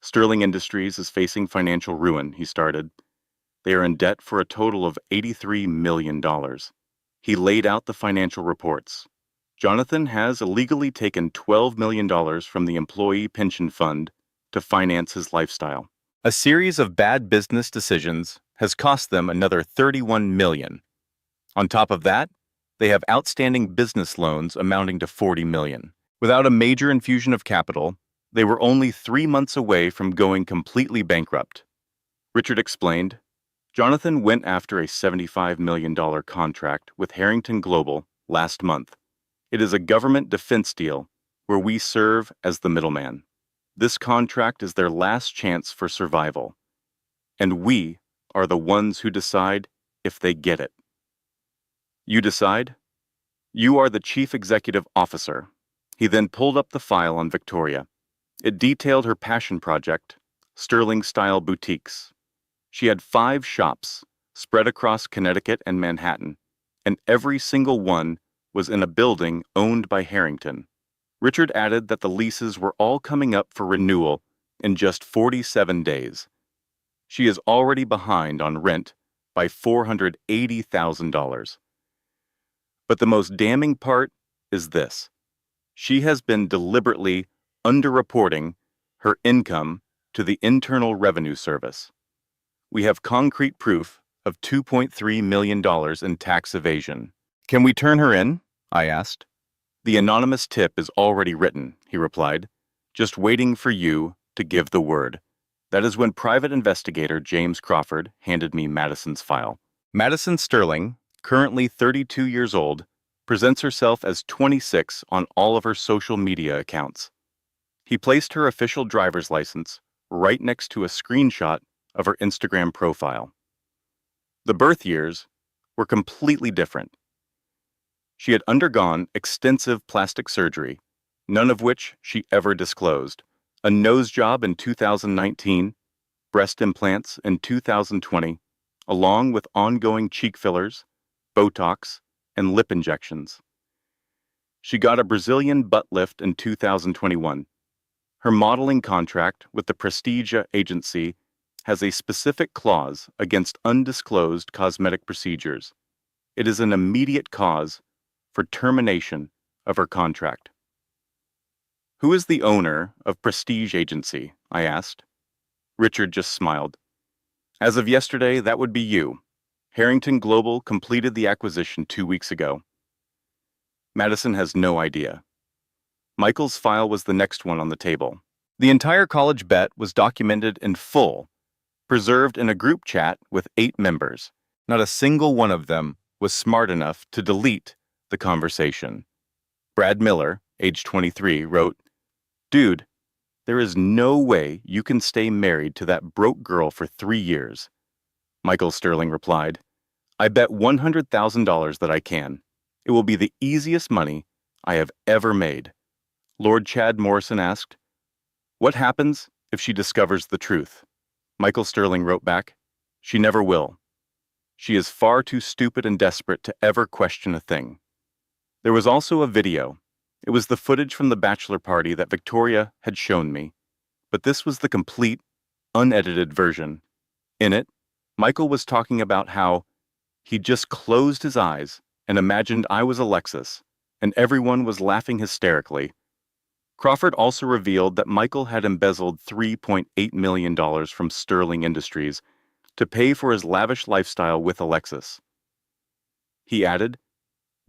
"Sterling Industries is facing financial ruin," he started. "They are in debt for a total of $83 million. He laid out the financial reports. Jonathan has illegally taken $12 million from the employee pension fund to finance his lifestyle. A series of bad business decisions has cost them another $31 million. On top of that, they have outstanding business loans amounting to $40 million. Without a major infusion of capital, they were only 3 months away from going completely bankrupt." Richard explained, "Jonathan went after a $75 million contract with Harrington Global last month. It is a government defense deal where we serve as the middleman. This contract is their last chance for survival, and we are the ones who decide if they get it. You decide? You are the chief executive officer." He then pulled up the file on Victoria. It detailed her passion project, Sterling-style boutiques. She had 5 shops spread across Connecticut and Manhattan, and every single one was in a building owned by Harrington. Richard added that the leases were all coming up for renewal in just 47 days. She is already behind on rent by $480,000. But the most damning part is this. She has been deliberately underreporting her income to the Internal Revenue Service. We have concrete proof of $2.3 million in tax evasion. Can we turn her in? I asked. The anonymous tip is already written, he replied, just waiting for you to give the word. That is when private investigator James Crawford handed me Madison's file. Madison Sterling, currently 32 years old, presents herself as 26 on all of her social media accounts. He placed her official driver's license right next to a screenshot of her Instagram profile. The birth years were completely different. She had undergone extensive plastic surgery, none of which she ever disclosed, a nose job in 2019, breast implants in 2020, along with ongoing cheek fillers, Botox, and lip injections. She got a Brazilian butt lift in 2021. Her modeling contract with the Prestige agency has a specific clause against undisclosed cosmetic procedures. It is an immediate cause for termination of her contract. Who is the owner of Prestige Agency? I asked. Richard just smiled. As of yesterday, that would be you. Harrington Global completed the acquisition 2 weeks ago. Madison has no idea. Michael's file was the next one on the table. The entire college bet was documented in full, preserved in a group chat with 8 members. Not a single one of them was smart enough to delete the conversation. Brad Miller, age 23, wrote, "Dude, there is no way you can stay married to that broke girl for 3 years." Michael Sterling replied, "I bet $100,000 that I can. It will be the easiest money I have ever made." Lord Chad Morrison asked, "What happens if she discovers the truth?" Michael Sterling wrote back, "She never will. She is far too stupid and desperate to ever question a thing." There was also a video. It was the footage from the bachelor party that Victoria had shown me, but this was the complete, unedited version. In it, Michael was talking about how he just closed his eyes and imagined I was Alexis, and everyone was laughing hysterically. Crawford also revealed that Michael had embezzled $3.8 million from Sterling Industries to pay for his lavish lifestyle with Alexis. He added,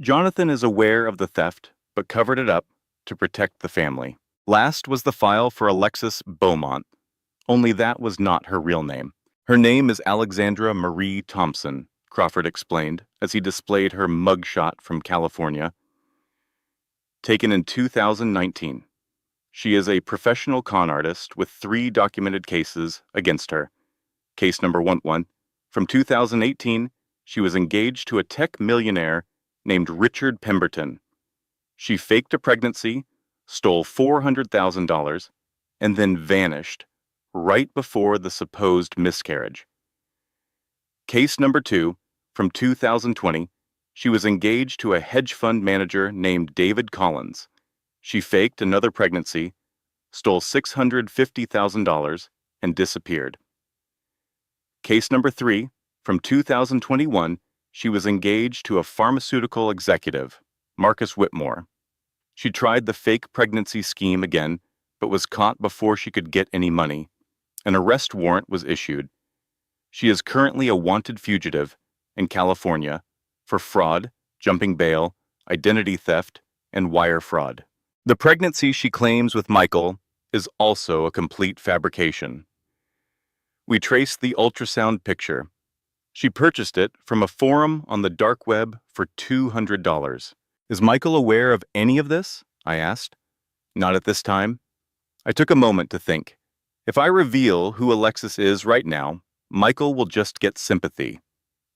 "Jonathan is aware of the theft, but covered it up to protect the family." Last was the file for Alexis Beaumont, only that was not her real name. Her name is Alexandra Marie Thompson, Crawford explained as he displayed her mugshot from California. Taken in 2019. She is a professional con artist with 3 documented cases against her. Case number 11. From 2018, she was engaged to a tech millionaire named Richard Pemberton. She faked a pregnancy, stole $400,000, and then vanished right before the supposed miscarriage. Case number 2. From 2020, she was engaged to a hedge fund manager named David Collins. She faked another pregnancy, stole $650,000, and disappeared. Case number 3, from 2021, she was engaged to a pharmaceutical executive, Marcus Whitmore. She tried the fake pregnancy scheme again, but was caught before she could get any money. An arrest warrant was issued. She is currently a wanted fugitive in California for fraud, jumping bail, identity theft, and wire fraud. The pregnancy she claims with Michael is also a complete fabrication. We traced the ultrasound picture. She purchased it from a forum on the dark web for $200. Is Michael aware of any of this? I asked. Not at this time. I took a moment to think. If I reveal who Alexis is right now, Michael will just get sympathy.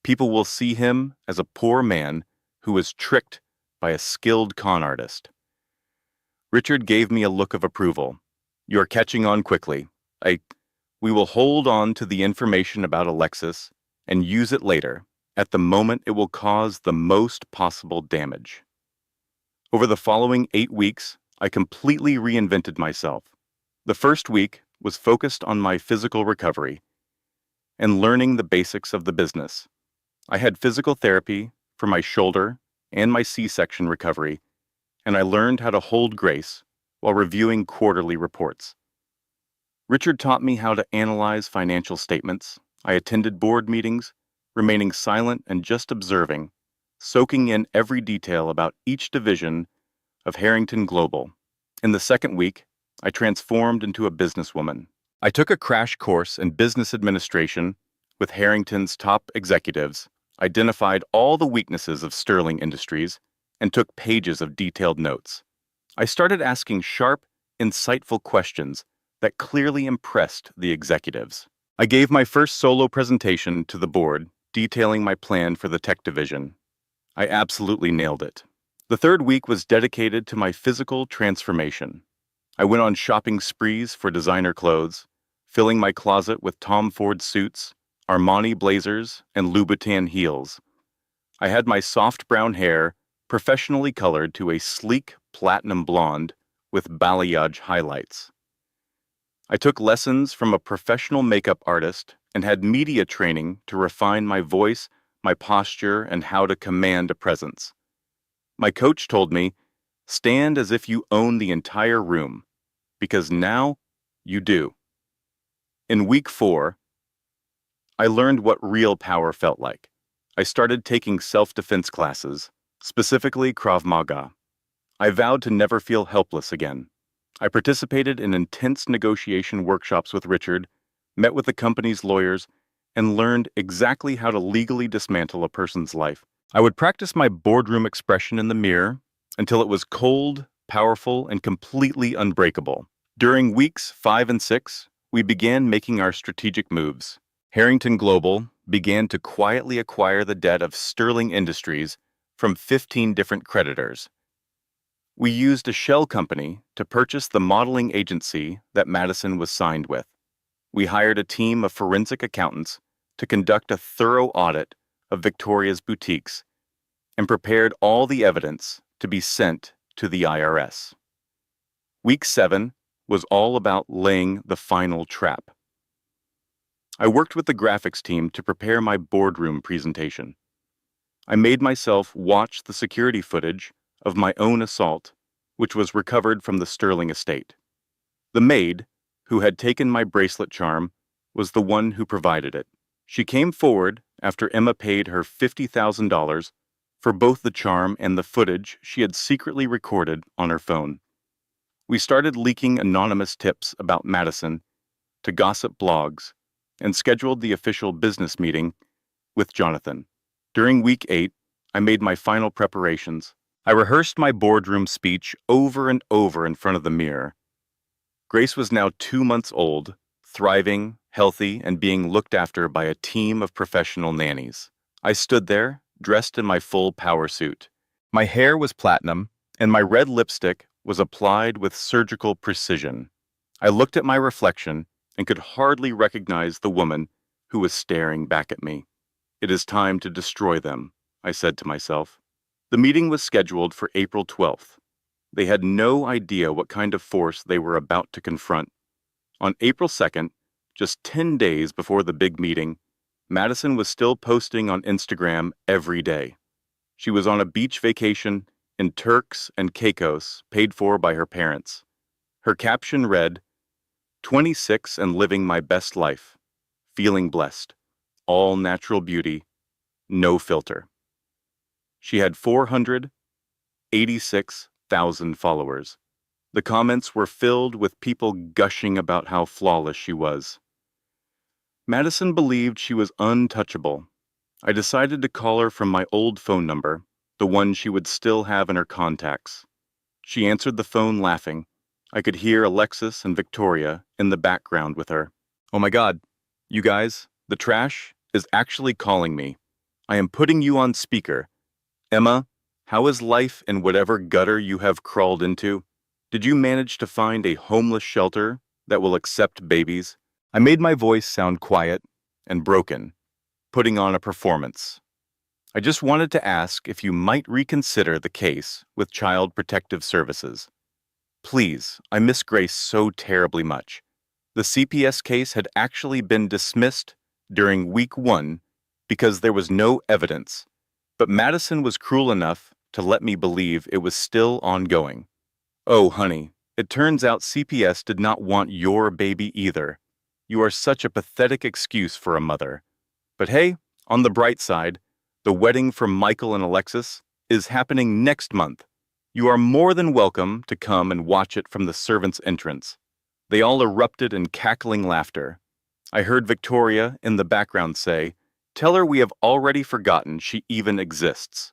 People will see him as a poor man who was tricked by a skilled con artist. Richard gave me a look of approval. You are catching on quickly. We will hold on to the information about Alexis and use it later, at the moment it will cause the most possible damage. Over the following 8 weeks, I completely reinvented myself. The first week was focused on my physical recovery and learning the basics of the business. I had physical therapy for my shoulder and my C-section recovery, and I learned how to hold grace while reviewing quarterly reports. Richard taught me how to analyze financial statements. I attended board meetings, remaining silent and just observing, soaking in every detail about each division of Harrington Global. In the second week, I transformed into a businesswoman. I took a crash course in business administration with Harrington's top executives, identified all the weaknesses of Sterling Industries, and took pages of detailed notes. I started asking sharp, insightful questions that clearly impressed the executives. I gave my first solo presentation to the board, detailing my plan for the tech division. I absolutely nailed it. The third week was dedicated to my physical transformation. I went on shopping sprees for designer clothes, filling my closet with Tom Ford suits, Armani blazers, and Louboutin heels. I had my soft brown hair professionally colored to a sleek platinum blonde with balayage highlights. I took lessons from a professional makeup artist and had media training to refine my voice, my posture, and how to command a presence. My coach told me, stand as if you own the entire room, because now you do. In week 4, I learned what real power felt like. I started taking self-defense classes, specifically Krav Maga. I vowed to never feel helpless again. I participated in intense negotiation workshops with Richard, met with the company's lawyers, and learned exactly how to legally dismantle a person's life. I would practice my boardroom expression in the mirror until it was cold, powerful, and completely unbreakable. During weeks 5 and 6, we began making our strategic moves. Harrington Global began to quietly acquire the debt of Sterling Industries from 15 different creditors. We used a shell company to purchase the modeling agency that Madison was signed with. We hired a team of forensic accountants to conduct a thorough audit of Victoria's boutiques and prepared all the evidence to be sent to the IRS. Week 7 was all about laying the final trap. I worked with the graphics team to prepare my boardroom presentation. I made myself watch the security footage of my own assault, which was recovered from the Sterling estate. The maid, who had taken my bracelet charm, was the one who provided it. She came forward after Emma paid her $50,000 for both the charm and the footage she had secretly recorded on her phone. We started leaking anonymous tips about Madison to gossip blogs and scheduled the official business meeting with Jonathan. During week 8, I made my final preparations. I rehearsed my boardroom speech over and over in front of the mirror. Grace was now 2 months old, thriving, healthy, and being looked after by a team of professional nannies. I stood there, dressed in my full power suit. My hair was platinum, and my red lipstick was applied with surgical precision. I looked at my reflection and could hardly recognize the woman who was staring back at me. It is time to destroy them, I said to myself. The meeting was scheduled for April 12th. They had no idea what kind of force they were about to confront. On April 2nd, just 10 days before the big meeting, Madison was still posting on Instagram every day. She was on a beach vacation in Turks and Caicos, paid for by her parents. Her caption read, 26 and living my best life, feeling blessed, all natural beauty, no filter. She had 486,000 followers. The comments were filled with people gushing about how flawless she was. Madison believed she was untouchable. I decided to call her from my old phone number, the one she would still have in her contacts. She answered the phone laughing. I could hear Alexis and Victoria in the background with her. Oh my God, you guys, the trash is actually calling me. I am putting you on speaker. Emma, how is life in whatever gutter you have crawled into? Did you manage to find a homeless shelter that will accept babies? I made my voice sound quiet and broken, putting on a performance. I just wanted to ask if you might reconsider the case with Child Protective Services. Please, I miss Grace so terribly much. The CPS case had actually been dismissed during week 1 because there was no evidence, but Madison was cruel enough to let me believe it was still ongoing. Oh, honey, it turns out CPS did not want your baby either. You are such a pathetic excuse for a mother. But hey, on the bright side, the wedding for Michael and Alexis is happening next month. You are more than welcome to come and watch it from the servants' entrance. They all erupted in cackling laughter. I heard Victoria in the background say, "Tell her we have already forgotten she even exists."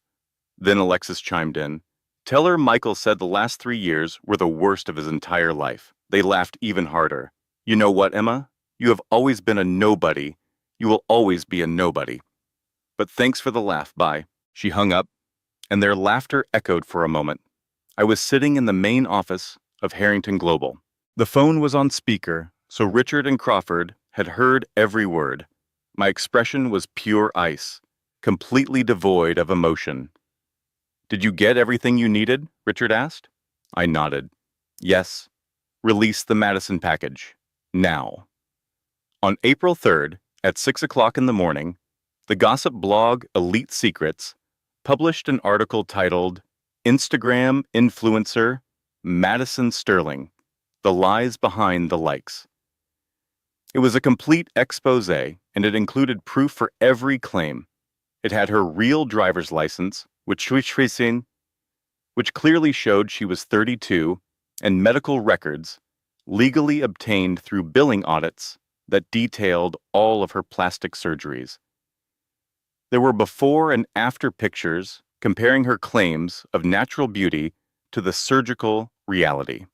Then Alexis chimed in, "Tell her Michael said the last 3 years were the worst of his entire life." They laughed even harder. You know what, Emma? You have always been a nobody. You will always be a nobody. But thanks for the laugh, bye. She hung up, and their laughter echoed for a moment. I was sitting in the main office of Harrington Global. The phone was on speaker, so Richard and Crawford had heard every word. My expression was pure ice, completely devoid of emotion. "Did you get everything you needed?" Richard asked. I nodded. "Yes. Release the Madison package. Now." On April 3rd, at 6 o'clock in the morning, the gossip blog Elite Secrets published an article titled "Instagram Influencer Madison Sterling: The Lies Behind the Likes." It was a complete expose, and it included proof for every claim. It had her real driver's license, which clearly showed she was 32, and medical records, legally obtained through billing audits, that detailed all of her plastic surgeries. There were before and after pictures comparing her claims of natural beauty to the surgical reality.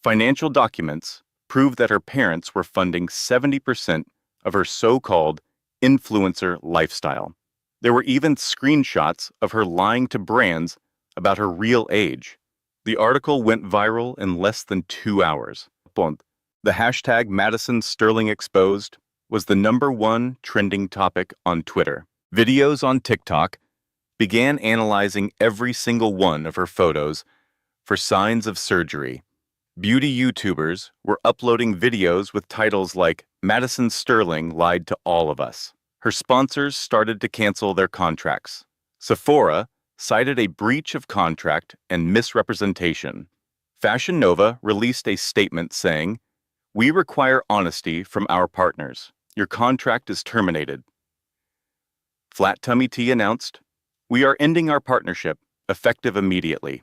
Financial documents proved that her parents were funding 70% of her so-called influencer lifestyle. There were even screenshots of her lying to brands about her real age. The article went viral in less than 2 hours. The hashtag Madison Sterling Exposed was the #1 trending topic on Twitter. Videos on TikTok began analyzing every single one of her photos for signs of surgery. Beauty YouTubers were uploading videos with titles like "Madison Sterling lied to all of us." Her sponsors started to cancel their contracts. Sephora cited a breach of contract and misrepresentation. Fashion Nova released a statement saying, "We require honesty from our partners. Your contract is terminated." Flat Tummy Tea announced, "We are ending our partnership, effective immediately."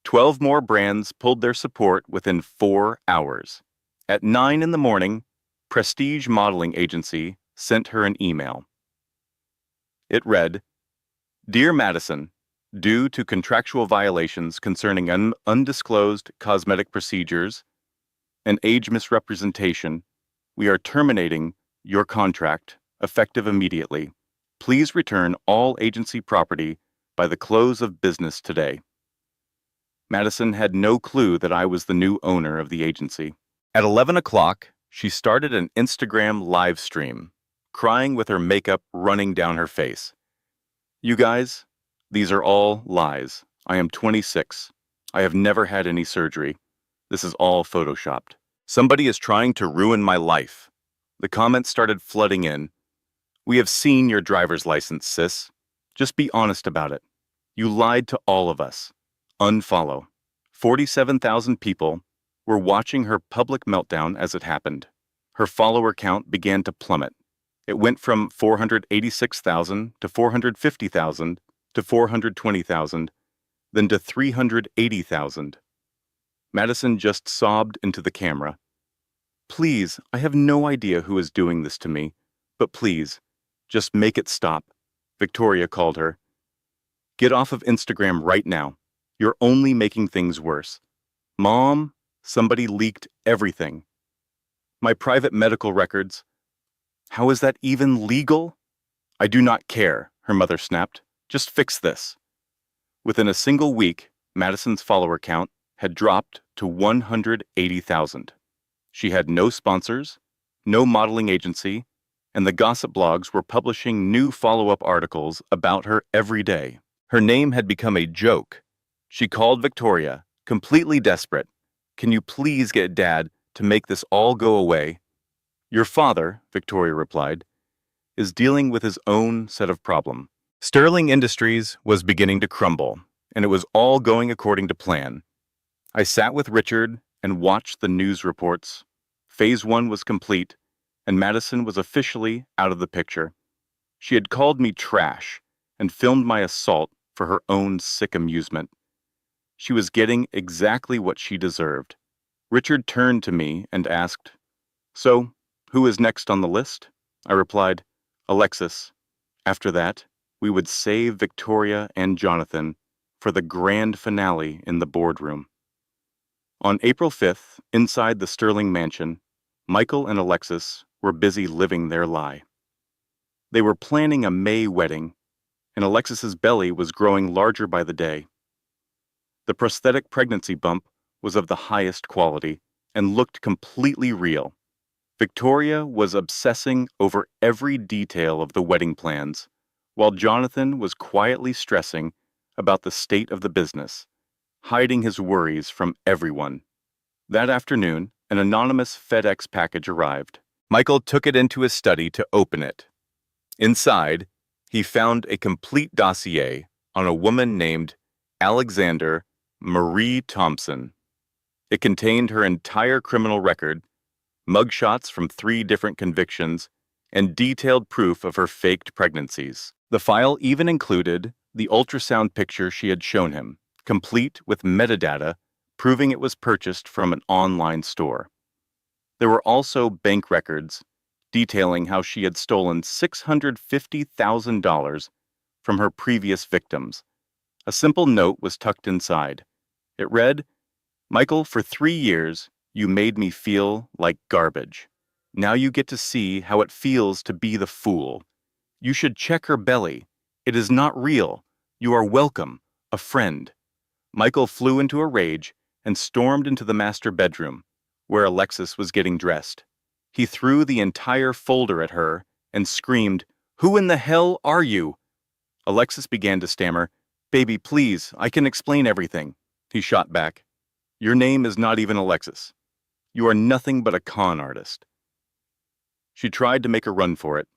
12 more brands pulled their support within 4 hours. At 9 in the morning, Prestige Modeling Agency sent her an email. It read, "Dear Madison, due to contractual violations concerning undisclosed cosmetic procedures and age misrepresentation, we are terminating your contract, effective immediately. Please return all agency property by the close of business today." Madison had no clue that I was the new owner of the agency. At 11 o'clock, she started an Instagram live stream, crying with her makeup running down her face. "You guys, these are all lies. I am 26. I have never had any surgery. This is all photoshopped. Somebody is trying to ruin my life." The comments started flooding in. "We have seen your driver's license, sis. Just be honest about it. You lied to all of us. Unfollow." 47,000 people were watching her public meltdown as it happened. Her follower count began to plummet. It went from 486,000 to 450,000 to 420,000, then to 380,000. Madison just sobbed into the camera. "Please, I have no idea who is doing this to me, but please, just make it stop," Victoria called her. "Get off of Instagram right now. You're only making things worse. Mom, somebody leaked everything. My private medical records. How is that even legal?" "I do not care," her mother snapped. "Just fix this." Within a single week, Madison's follower count had dropped to 180,000. She had no sponsors, no modeling agency, and the gossip blogs were publishing new follow-up articles about her every day. Her name had become a joke. She called Victoria, completely desperate. Can you please get Dad to make this all go away?" "Your father," Victoria replied, "is dealing with his own set of problems." Sterling Industries was beginning to crumble, and it was all going according to plan. I sat with Richard and watched the news reports. Phase 1 was complete, and Madison was officially out of the picture. She had called me trash and filmed my assault for her own sick amusement. She was getting exactly what she deserved. Richard turned to me and asked, "So, who is next on the list?" I replied, "Alexis." After that, we would save Victoria and Jonathan for the grand finale in the boardroom. On April 5th, inside the Sterling mansion, Michael and Alexis were busy living their lie. They were planning a May wedding, and Alexis's belly was growing larger by the day. The prosthetic pregnancy bump was of the highest quality and looked completely real. Victoria was obsessing over every detail of the wedding plans, while Jonathan was quietly stressing about the state of the business, hiding his worries from everyone. That afternoon, an anonymous FedEx package arrived. Michael took it into his study to open it. Inside, he found a complete dossier on a woman named Alexander Marie Thompson. It contained her entire criminal record, mugshots from 3 different convictions, and detailed proof of her faked pregnancies. The file even included the ultrasound picture she had shown him, complete with metadata proving it was purchased from an online store. There were also bank records detailing how she had stolen $650,000 from her previous victims. A simple note was tucked inside. It read, "Michael, for 3 years, you made me feel like garbage. Now you get to see how it feels to be the fool. You should check her belly. It is not real. You are welcome. A friend." Michael flew into a rage and stormed into the master bedroom, where Alexis was getting dressed. He threw the entire folder at her and screamed, "Who in the hell are you?" Alexis began to stammer, "Baby, please, I can explain everything." He shot back, "Your name is not even Alexis. You are nothing but a con artist." She tried to make a run for it,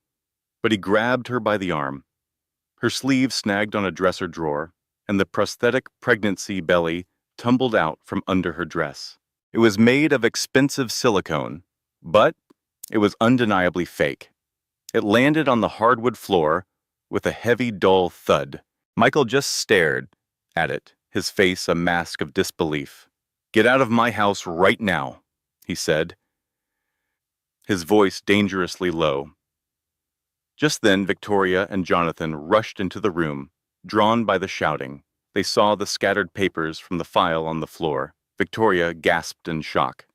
but he grabbed her by the arm. Her sleeve snagged on a dresser drawer, and the prosthetic pregnancy belly tumbled out from under her dress. It was made of expensive silicone, but it was undeniably fake. It landed on the hardwood floor with a heavy, dull thud. Michael just stared at it, his face a mask of disbelief. "Get out of my house right now," he said, his voice dangerously low. Just then, Victoria and Jonathan rushed into the room, drawn by the shouting. They saw the scattered papers from the file on the floor. Victoria gasped in shock.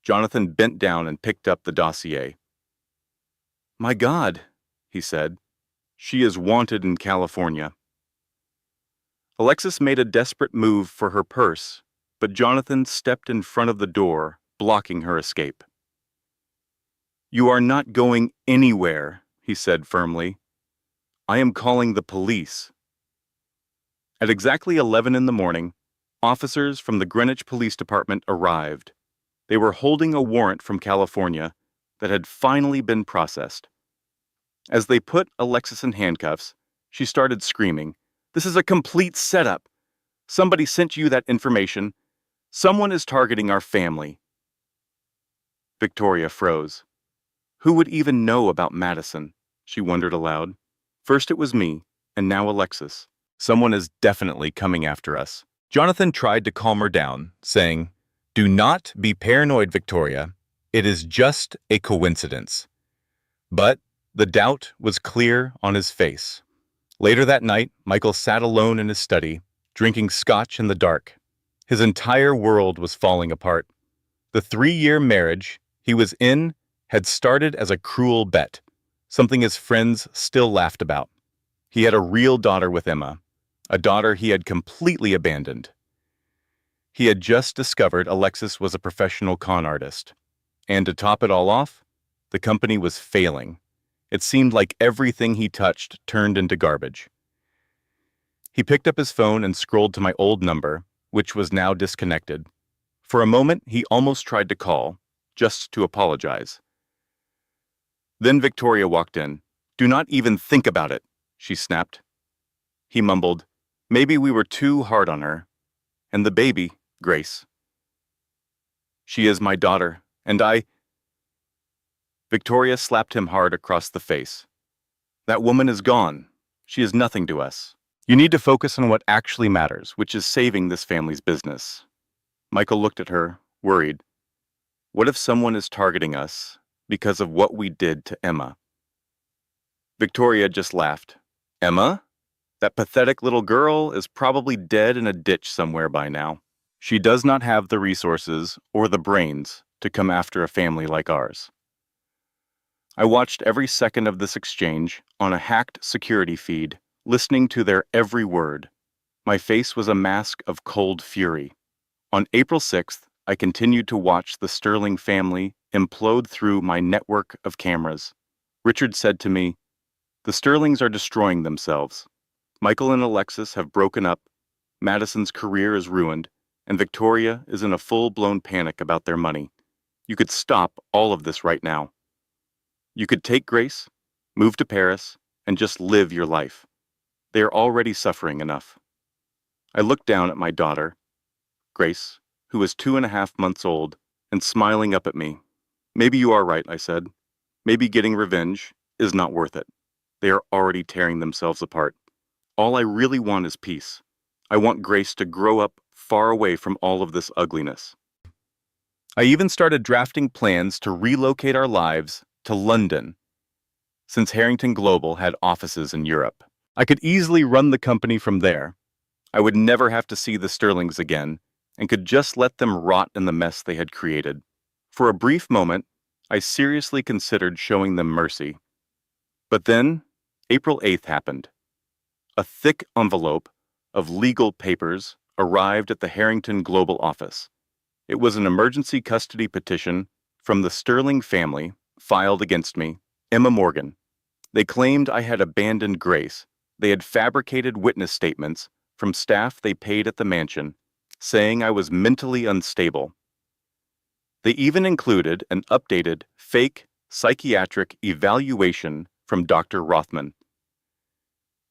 Jonathan bent down and picked up the dossier. "My God," he said, "she is wanted in California." Alexis made a desperate move for her purse, but Jonathan stepped in front of the door, blocking her escape. "You are not going anywhere," he said firmly. "I am calling the police." At exactly 11 in the morning, officers from the Greenwich Police Department arrived. They were holding a warrant from California that had finally been processed. As they put Alexis in handcuffs, she started screaming, "This is a complete setup. Somebody sent you that information. Someone is targeting our family." Victoria froze. Who would even know about Madison? She wondered aloud. First it was me, and now Alexis. Someone is definitely coming after us. Jonathan tried to calm her down, saying, "Do not be paranoid, Victoria. It is just a coincidence." But the doubt was clear on his face. Later that night, Michael sat alone in his study, drinking scotch in the dark. His entire world was falling apart. The 3-year marriage he was in had started as a cruel bet, something his friends still laughed about. He had a real daughter with Emma, a daughter he had completely abandoned. He had just discovered Alexis was a professional con artist. And to top it all off, the company was failing. It seemed like everything he touched turned into garbage. He picked up his phone and scrolled to my old number, which was now disconnected. For a moment, he almost tried to call, just to apologize. Then Victoria walked in. "Do not even think about it," she snapped. He mumbled, "Maybe we were too hard on her. And the baby, Grace. She is my daughter, and I—" Victoria slapped him hard across the face. "That woman is gone. She is nothing to us. You need to focus on what actually matters, which is saving this family's business." Michael looked at her, worried. What if someone is targeting us because of what we did to Emma? Victoria just laughed. "Emma? That pathetic little girl is probably dead in a ditch somewhere by now. She does not have the resources or the brains to come after a family like ours." I watched every second of this exchange on a hacked security feed, listening to their every word. My face was a mask of cold fury. On April 6th, I continued to watch the Sterling family implode through my network of cameras. Richard said to me, "The Sterlings are destroying themselves. Michael and Alexis have broken up, Madison's career is ruined, and Victoria is in a full-blown panic about their money. You could stop all of this right now. You could take Grace, move to Paris, and just live your life. They are already suffering enough." I looked down at my daughter, Grace, who was 2.5 months old, and smiling up at me. "Maybe you are right," I said. "Maybe getting revenge is not worth it. They are already tearing themselves apart. All I really want is peace. I want Grace to grow up far away from all of this ugliness." I even started drafting plans to relocate our lives to London, since Harrington Global had offices in Europe. I could easily run the company from there. I would never have to see the Sterlings again, and could just let them rot in the mess they had created. For a brief moment, I seriously considered showing them mercy. But then, April 8th happened. A thick envelope of legal papers arrived at the Harrington Global office. It was an emergency custody petition from the Sterling family filed against me, Emma Morgan. They claimed I had abandoned Grace. They had fabricated witness statements from staff they paid at the mansion, saying I was mentally unstable. They even included an updated, fake psychiatric evaluation from Dr. Rothman.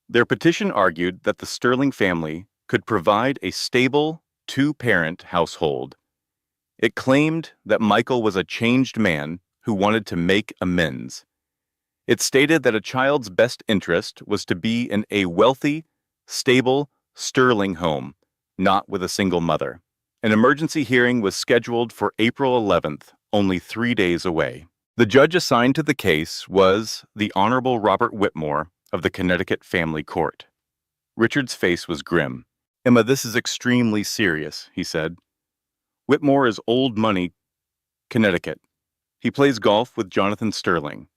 Their petition argued that the Sterling family could provide a stable, two-parent household. It claimed that Michael was a changed man who wanted to make amends. It stated that a child's best interest was to be in a wealthy, stable Sterling home, not with a single mother. An emergency hearing was scheduled for April 11th, only 3 days away. The judge assigned to the case was the Honorable Robert Whitmore of the Connecticut Family Court. Richard's face was grim. "Emma, this is extremely serious," he said. "Whitmore is old money, Connecticut. He plays golf with Jonathan Sterling.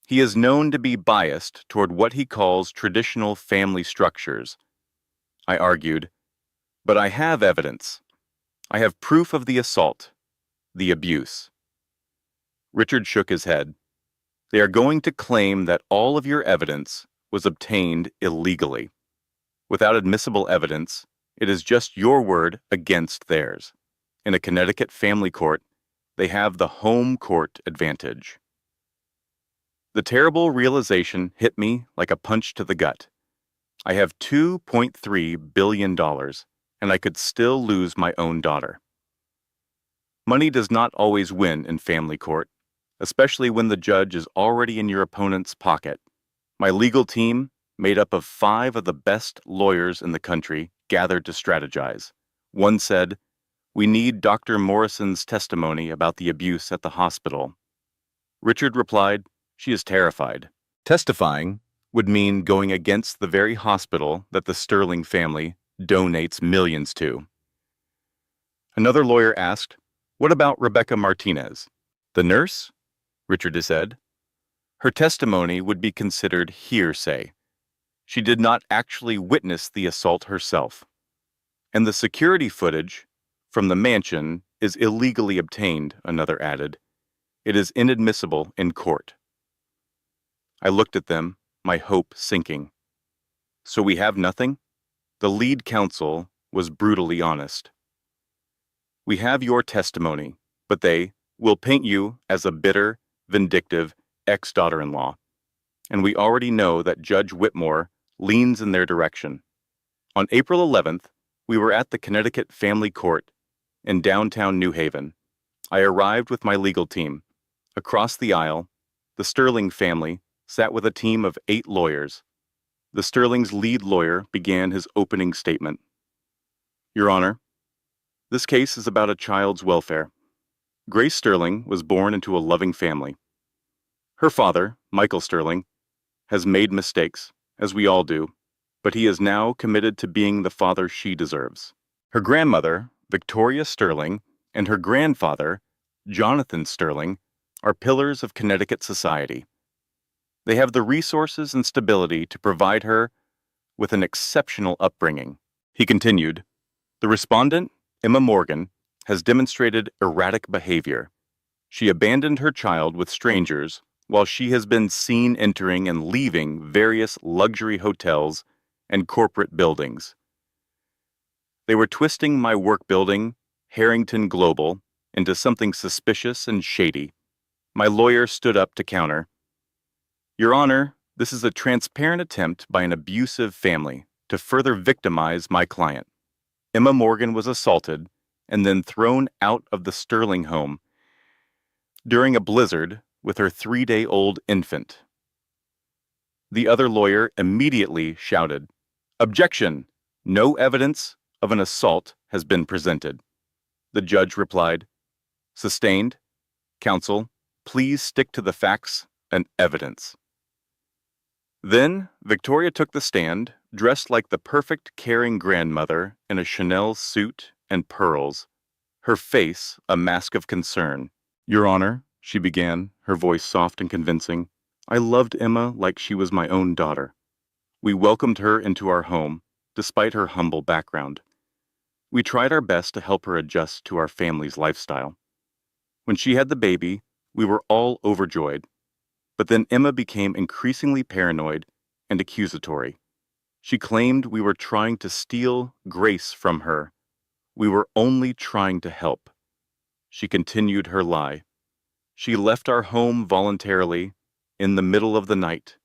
He is known to be biased toward what he calls traditional family structures." I argued, "But I have evidence. I have proof of the assault, the abuse." Richard shook his head. "They are going to claim that all of your evidence was obtained illegally. Without admissible evidence, it is just your word against theirs. In a Connecticut family court, they have the home court advantage." The terrible realization hit me like a punch to the gut. I have $2.3 billion, and I could still lose my own daughter. Money does not always win in family court, especially when the judge is already in your opponent's pocket. My legal team, made up of 5 of the best lawyers in the country, gathered to strategize. One said, "We need Dr. Morrison's testimony about the abuse at the hospital." Richard replied, "She is terrified." Testifying would mean going against the very hospital that the Sterling family donates millions to. Another lawyer asked, "What about Rebecca Martinez?" "The nurse?" Richard said. "Her testimony would be considered hearsay. She did not actually witness the assault herself. And the security footage from the mansion is illegally obtained," another added. "It is inadmissible in court." I looked at them, my hope sinking. "So we have nothing?" The lead counsel was brutally honest. We have your testimony, but they will paint you as a bitter, vindictive ex-daughter-in-law. And we already know that Judge Whitmore leans in their direction. On April 11th, we were at the Connecticut Family Court in downtown New Haven. I arrived with my legal team. Across the aisle, the Sterling family sat with a team of 8 lawyers. The Sterling's lead lawyer began his opening statement. Your Honor, this case is about a child's welfare. Grace Sterling was born into a loving family. Her father, Michael Sterling, has made mistakes, as we all do, but he is now committed to being the father she deserves. Her grandmother, Victoria Sterling, and her grandfather, Jonathan Sterling, are pillars of Connecticut society. They have the resources and stability to provide her with an exceptional upbringing. He continued, the respondent, Emma Morgan, has demonstrated erratic behavior. She abandoned her child with strangers while she has been seen entering and leaving various luxury hotels and corporate buildings. They were twisting my work building, Harrington Global, into something suspicious and shady. My lawyer stood up to counter. Your Honor, this is a transparent attempt by an abusive family to further victimize my client. Emma Morgan was assaulted and then thrown out of the Sterling home during a blizzard with her 3-day-old infant. The other lawyer immediately shouted, Objection! No evidence of an assault has been presented. The judge replied, Sustained. Counsel, please stick to the facts and evidence. Then Victoria took the stand, dressed like the perfect caring grandmother in a Chanel suit and pearls, her face a mask of concern. Your Honor, she began, her voice soft and convincing, I loved Emma like she was my own daughter. We welcomed her into our home, despite her humble background. We tried our best to help her adjust to our family's lifestyle. When she had the baby, we were all overjoyed. But then Emma became increasingly paranoid and accusatory. She claimed we were trying to steal Grace from her. We were only trying to help. She continued her lie. She left our home voluntarily in the middle of the night.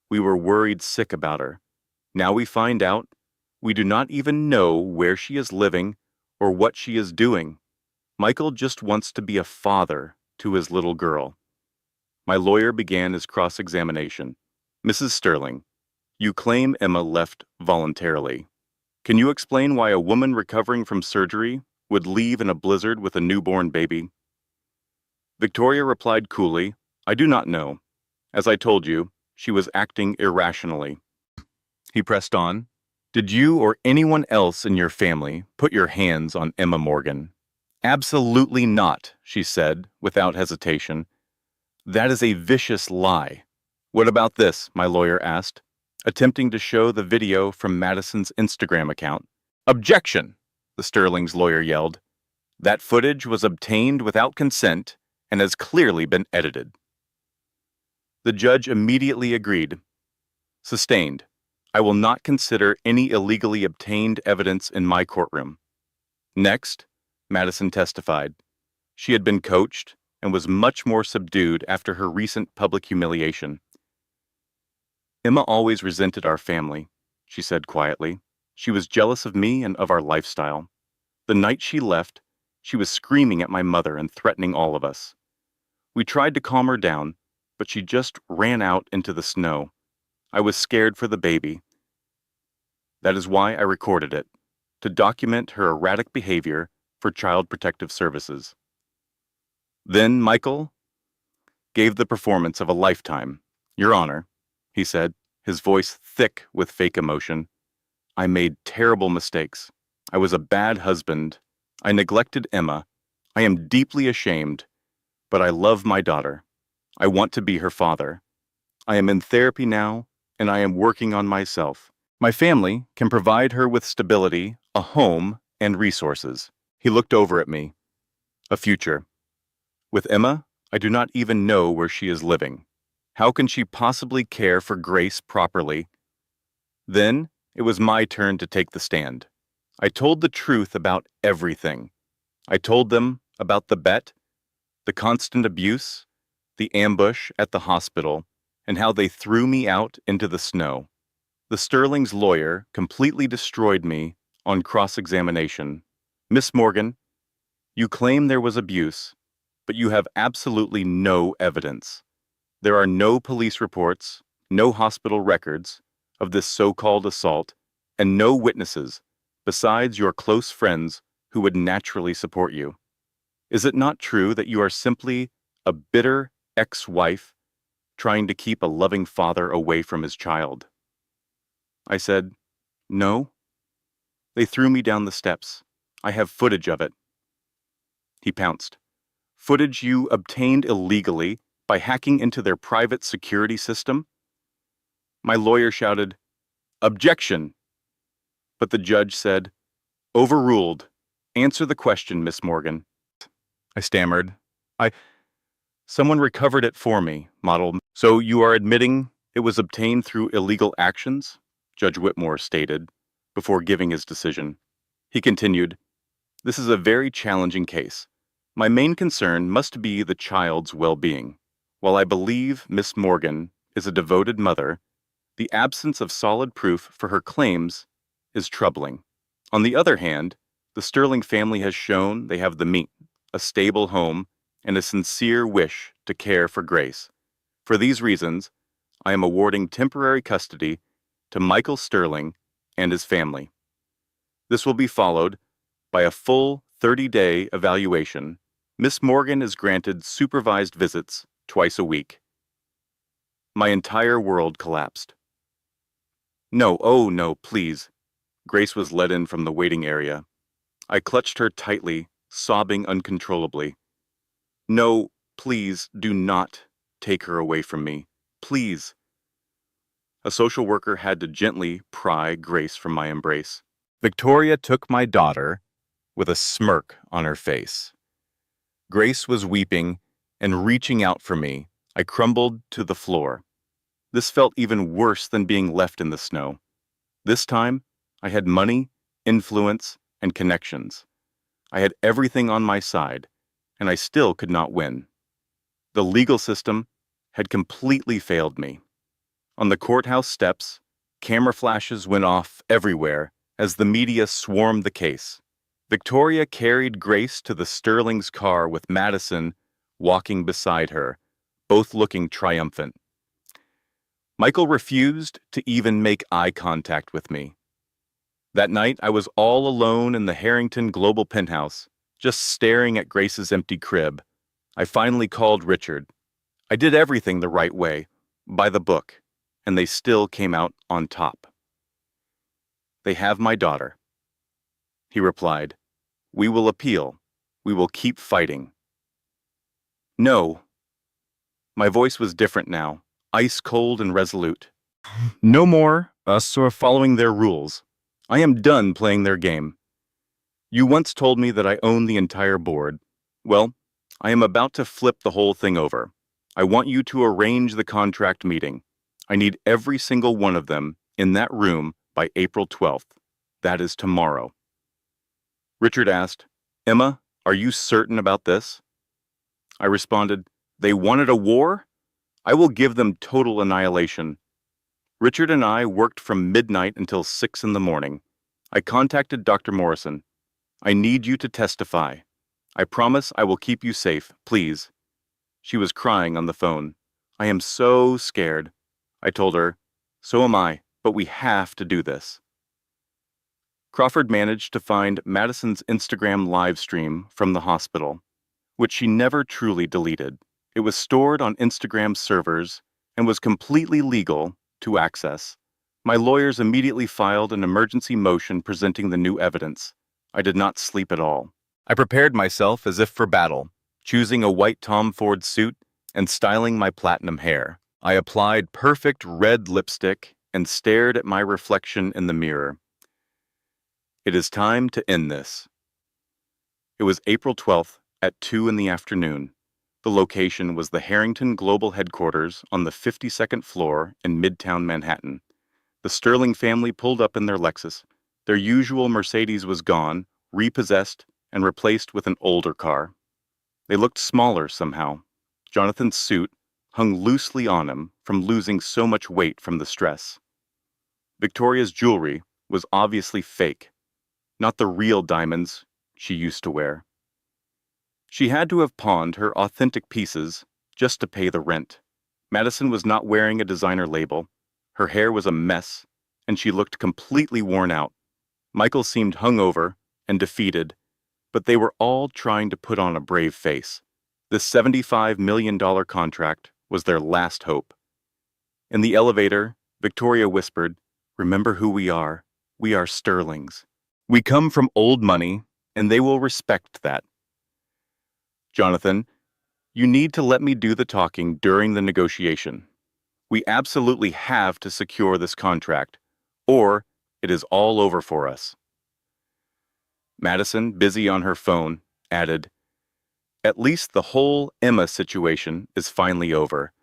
We were worried sick about her. Now we find out we do not even know where she is living or what she is doing. Michael just wants to be a father to his little girl. My lawyer began his cross-examination. Mrs. Sterling, you claim Emma left voluntarily. Can you explain why a woman recovering from surgery would leave in a blizzard with a newborn baby? Victoria replied coolly, I do not know. As I told you, she was acting irrationally. He pressed on, Did you or anyone else in your family put your hands on Emma Morgan? Absolutely not, she said, without hesitation. That is a vicious lie. What about this? My lawyer asked, attempting to show the video from Madison's Instagram account. Objection, the Sterling's lawyer yelled. That footage was obtained without consent and has clearly been edited. The judge immediately agreed. Sustained. I will not consider any illegally obtained evidence in my courtroom. Next, Madison testified. She had been coached and was much more subdued after her recent public humiliation. Emma always resented our family, she said quietly. She was jealous of me and of our lifestyle. The night she left, she was screaming at my mother and threatening all of us. We tried to calm her down, but she just ran out into the snow. I was scared for the baby. That is why I recorded it, to document her erratic behavior for Child Protective Services. Then Michael gave the performance of a lifetime. Your Honor, he said, his voice thick with fake emotion. I made terrible mistakes. I was a bad husband. I neglected Emma. I am deeply ashamed, but I love my daughter. I want to be her father. I am in therapy now, and I am working on myself. My family can provide her with stability, a home, and resources. He looked over at me. A future. With Emma, I do not even know where she is living. How can she possibly care for Grace properly? Then, it was my turn to take the stand. I told the truth about everything. I told them about the bet, the constant abuse, the ambush at the hospital, and how they threw me out into the snow. The Sterling's lawyer completely destroyed me on cross-examination. Miss Morgan, you claim there was abuse, but you have absolutely no evidence. There are no police reports, no hospital records of this so-called assault, and no witnesses besides your close friends who would naturally support you. Is it not true that you are simply a bitter ex-wife trying to keep a loving father away from his child? I said, no. They threw me down the steps. I have footage of it. He pounced. Footage you obtained illegally by hacking into their private security system? My lawyer shouted, objection! But the judge said, overruled. Answer the question, Miss Morgan. I stammered. Someone recovered it for me, modeled. So you are admitting it was obtained through illegal actions? Judge Whitmore stated, before giving his decision. He continued, this is a very challenging case. My main concern must be the child's well-being. While I believe Miss Morgan is a devoted mother, the absence of solid proof for her claims is troubling. On the other hand, the Sterling family has shown they have the means, a stable home, and a sincere wish to care for Grace. For these reasons, I am awarding temporary custody to Michael Sterling and his family. This will be followed by a full 30-day evaluation. Miss Morgan is granted supervised visits twice a week. My entire world collapsed. No, oh no, please. Grace was led in from the waiting area. I clutched her tightly, sobbing uncontrollably. No, please, do not take her away from me. Please. A social worker had to gently pry Grace from my embrace. Victoria took my daughter with a smirk on her face. Grace was weeping and reaching out for me. I crumbled to the floor. This felt even worse than being left in the snow. This time, I had money, influence, and connections. I had everything on my side, and I still could not win. The legal system had completely failed me. On the courthouse steps, camera flashes went off everywhere as the media swarmed the case. Victoria carried Grace to the Sterling's car with Madison walking beside her, both looking triumphant. Michael refused to even make eye contact with me. That night, I was all alone in the Harrington Global penthouse, just staring at Grace's empty crib. I finally called Richard. I did everything the right way, by the book, and they still came out on top. They have my daughter. He replied, we will appeal. We will keep fighting. No. My voice was different now, ice cold and resolute. No more us or following their rules. I am done playing their game. You once told me that I own the entire board. Well, I am about to flip the whole thing over. I want you to arrange the contract meeting. I need every single one of them in that room by April 12th. That is tomorrow. Richard asked, Emma, are you certain about this? I responded, they wanted a war? I will give them total annihilation. Richard and I worked from midnight until 6 in the morning. I contacted Dr. Morrison. I need you to testify. I promise I will keep you safe, please. She was crying on the phone. I am so scared. I told her, so am I, but we have to do this. Crawford managed to find Madison's Instagram live stream from the hospital, which she never truly deleted. It was stored on Instagram's servers and was completely legal to access. My lawyers immediately filed an emergency motion presenting the new evidence. I did not sleep at all. I prepared myself as if for battle, choosing a white Tom Ford suit and styling my platinum hair. I applied perfect red lipstick and stared at my reflection in the mirror. It is time to end this. It was April 12th at 2 in the afternoon. The location was the Harrington Global Headquarters on the 52nd floor in Midtown Manhattan. The Sterling family pulled up in their Lexus. Their usual Mercedes was gone, repossessed, and replaced with an older car. They looked smaller somehow. Jonathan's suit hung loosely on him from losing so much weight from the stress. Victoria's jewelry was obviously fake, not the real diamonds she used to wear. She had to have pawned her authentic pieces just to pay the rent. Madison was not wearing a designer label. Her hair was a mess, and she looked completely worn out. Michael seemed hungover and defeated, but they were all trying to put on a brave face. This $75 million contract was their last hope. In the elevator, Victoria whispered, "Remember who we are. We are Sterlings. We come from old money, and they will respect that." "Jonathan, you need to let me do the talking during the negotiation. We absolutely have to secure this contract, or it is all over for us." Madison, busy on her phone, added, "At least the whole Emma situation is finally over.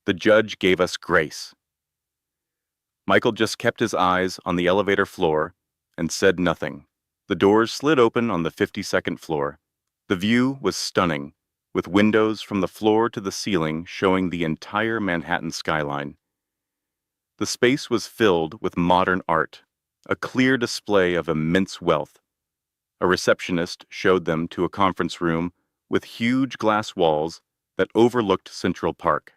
The judge gave us grace." Michael just kept his eyes on the elevator floor and said nothing. The doors slid open on the 52nd floor. The view was stunning, with windows from the floor to the ceiling showing the entire Manhattan skyline. The space was filled with modern art, a clear display of immense wealth. A receptionist showed them to a conference room with huge glass walls that overlooked Central Park.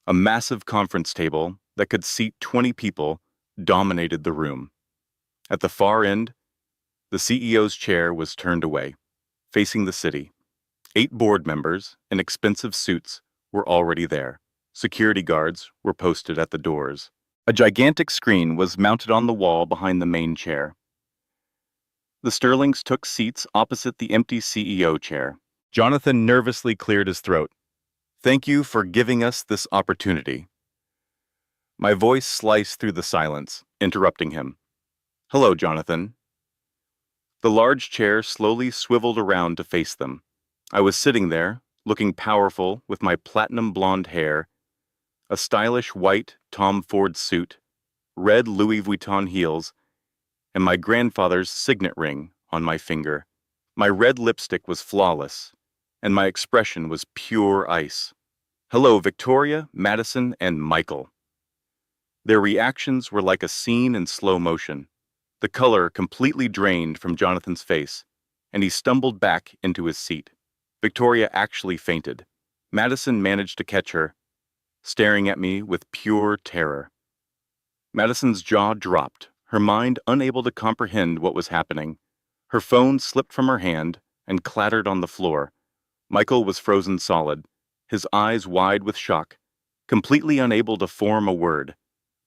A massive conference table that could seat 20 people dominated the room. At the far end, the CEO's chair was turned away, facing the city. 8 board members in expensive suits were already there. Security guards were posted at the doors. A gigantic screen was mounted on the wall behind the main chair. The Sterlings took seats opposite the empty CEO chair. Jonathan nervously cleared his throat. "Thank you for giving us this opportunity." My voice sliced through the silence, interrupting him. "Hello, Jonathan." The large chair slowly swiveled around to face them. I was sitting there, looking powerful with my platinum blonde hair, a stylish white Tom Ford suit, red Louis Vuitton heels, and my grandfather's signet ring on my finger. My red lipstick was flawless, and my expression was pure ice. "Hello, Victoria, Madison, and Michael." Their reactions were like a scene in slow motion. The color completely drained from Jonathan's face, and he stumbled back into his seat. Victoria actually fainted. Madison managed to catch her, staring at me with pure terror. Madison's jaw dropped, her mind unable to comprehend what was happening. Her phone slipped from her hand and clattered on the floor. Michael was frozen solid, his eyes wide with shock, completely unable to form a word.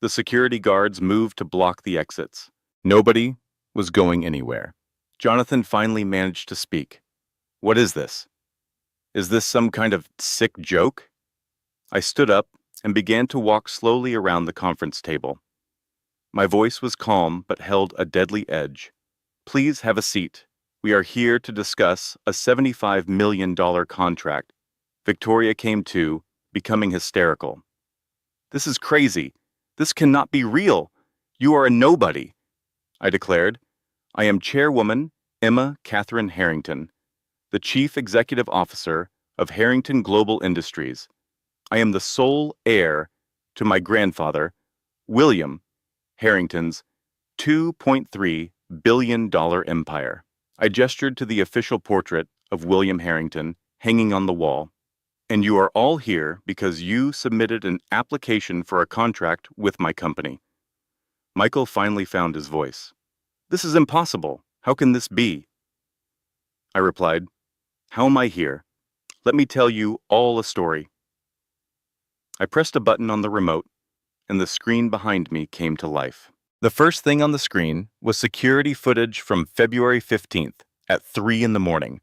The security guards moved to block the exits. Nobody was going anywhere. Jonathan finally managed to speak. "What is this? Is this some kind of sick joke?" I stood up and began to walk slowly around the conference table. My voice was calm but held a deadly edge. "Please have a seat. We are here to discuss a $75 million contract." Victoria came to, becoming hysterical. "This is crazy. This cannot be real. You are a nobody." I declared. "I am Chairwoman Emma Catherine Harrington, the Chief Executive Officer of Harrington Global Industries. I am the sole heir to my grandfather, William Harrington's $2.3 billion empire." I gestured to the official portrait of William Harrington hanging on the wall. "And you are all here because you submitted an application for a contract with my company." Michael finally found his voice. "This is impossible. How can this be?" I replied, "How am I here? Let me tell you all a story." I pressed a button on the remote, and the screen behind me came to life. The first thing on the screen was security footage from February 15th at 3 in the morning.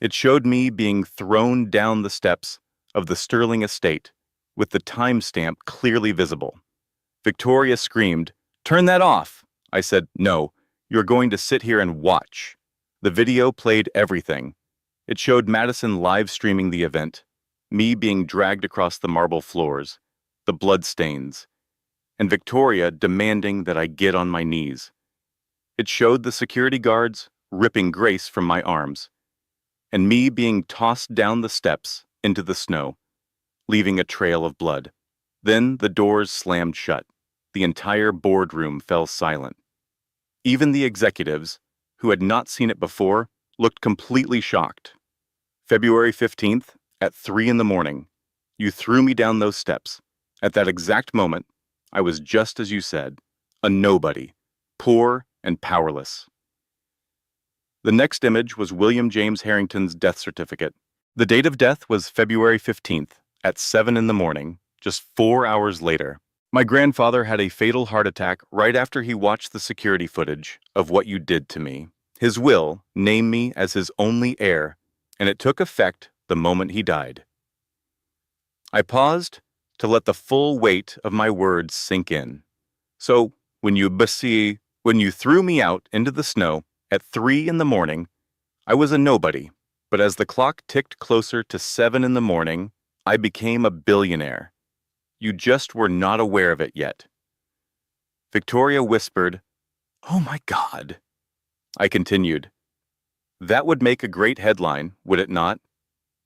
It showed me being thrown down the steps of the Sterling estate, with the timestamp clearly visible. Victoria screamed, "Turn that off!" I said, "No, you're going to sit here and watch." The video played everything. It showed Madison live streaming the event, me being dragged across the marble floors, the blood stains, and Victoria demanding that I get on my knees. It showed the security guards ripping Grace from my arms, and me being tossed down the steps into the snow, leaving a trail of blood. Then the doors slammed shut. The entire boardroom fell silent. Even the executives, who had not seen it before, looked completely shocked. February 15th, at 3 in the morning, you threw me down those steps. At that exact moment, I was just as you said, a nobody, poor and powerless. The next image was William James Harrington's death certificate. The date of death was February 15th, at 7 in the morning, just 4 hours later. My grandfather had a fatal heart attack right after he watched the security footage of what you did to me. His will named me as his only heir, and it took effect the moment he died. I paused to let the full weight of my words sink in. So, when you threw me out into the snow at 3 in the morning, I was a nobody, but as the clock ticked closer to 7 in the morning, I became a billionaire. You just were not aware of it yet. Victoria whispered, "Oh my God." I continued, "That would make a great headline, would it not?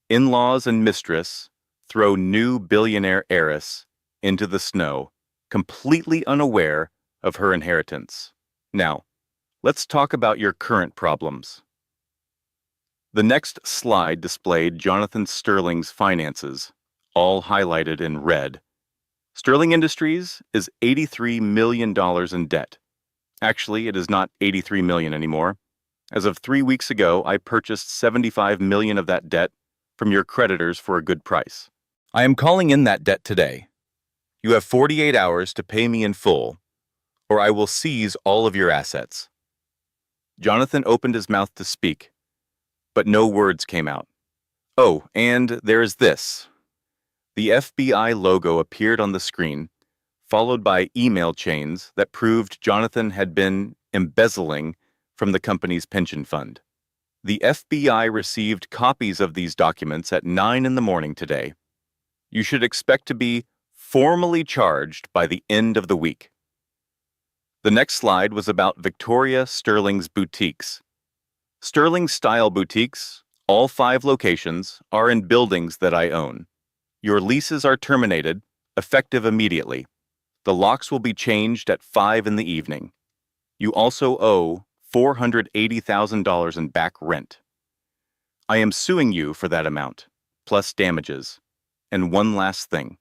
In-laws and mistress throw new billionaire heiress into the snow, completely unaware of her inheritance. Now, let's talk about your current problems." The next slide displayed Jonathan Sterling's finances, all highlighted in red. Sterling Industries is $83 million in debt. Actually, it is not $83 million anymore. As of 3 weeks ago, I purchased $75 million of that debt from your creditors for a good price. I am calling in that debt today. You have 48 hours to pay me in full, or I will seize all of your assets. Jonathan opened his mouth to speak, but no words came out. Oh, and there is this. The FBI logo appeared on the screen, followed by email chains that proved Jonathan had been embezzling from the company's pension fund. The FBI received copies of these documents at 9 in the morning today. You should expect to be formally charged by the end of the week. The next slide was about Victoria Sterling's boutiques. Sterling Style Boutiques, all 5 locations, are in buildings that I own. Your leases are terminated, effective immediately. The locks will be changed at 5 in the evening. You also owe $480,000 in back rent. I am suing you for that amount, plus damages. And one last thing.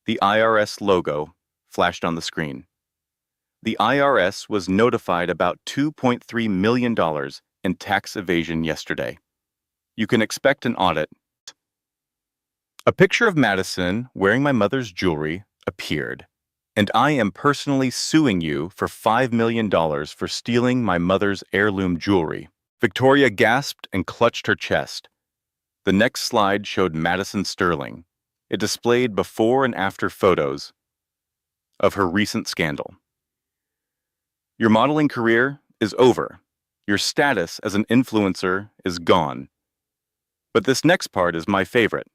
The IRS logo flashed on the screen. The IRS was notified about $2.3 million in tax evasion yesterday. You can expect an audit. A picture of Madison wearing my mother's jewelry appeared, and I am personally suing you for $5 million for stealing my mother's heirloom jewelry. Victoria gasped and clutched her chest. The next slide showed Madison Sterling. It displayed before and after photos of her recent scandal. Your modeling career is over. Your status as an influencer is gone. But this next part is my favorite.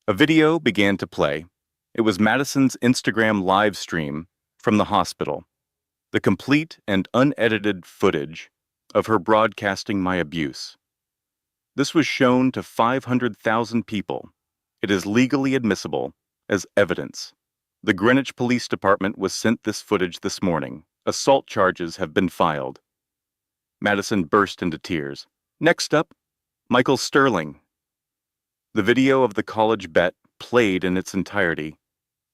A video began to play. It was Madison's Instagram live stream from the hospital. The complete and unedited footage of her broadcasting my abuse. This was shown to 500,000 people. It is legally admissible as evidence. The Greenwich Police Department was sent this footage this morning. Assault charges have been filed. Madison burst into tears. Next up, Michael Sterling. The video of the college bet played in its entirety.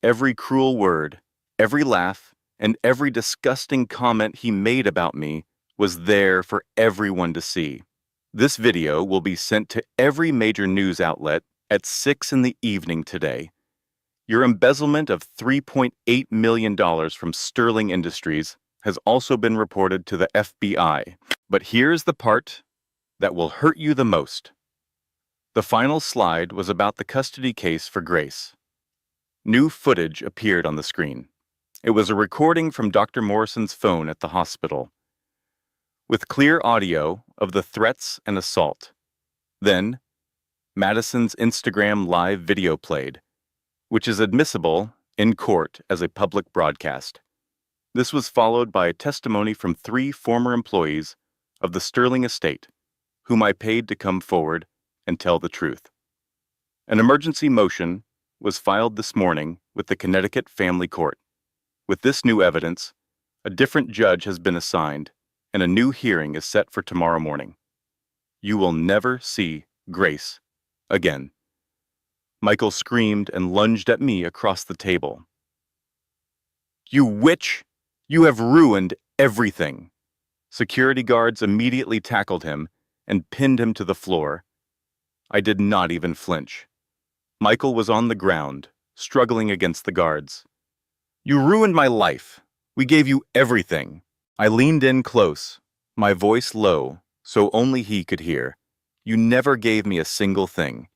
Every cruel word, every laugh, and every disgusting comment he made about me was there for everyone to see. This video will be sent to every major news outlet at 6 in the evening today. Your embezzlement of $3.8 million from Sterling Industries has also been reported to the FBI. But here's the part that will hurt you the most. The final slide was about the custody case for Grace. New footage appeared on the screen. It was a recording from Dr. Morrison's phone at the hospital, with clear audio of the threats and assault. Then, Madison's Instagram live video played, which is admissible in court as a public broadcast. This was followed by a testimony from 3 former employees of the Sterling estate, whom I paid to come forward and tell the truth. An emergency motion was filed this morning with the Connecticut Family Court. With this new evidence, a different judge has been assigned, and a new hearing is set for tomorrow morning. You will never see Grace again. Michael screamed and lunged at me across the table. You witch! You have ruined everything! Security guards immediately tackled him and pinned him to the floor. I did not even flinch. Michael was on the ground, struggling against the guards. You ruined my life. We gave you everything. I leaned in close, my voice low, so only he could hear. You never gave me a single thing.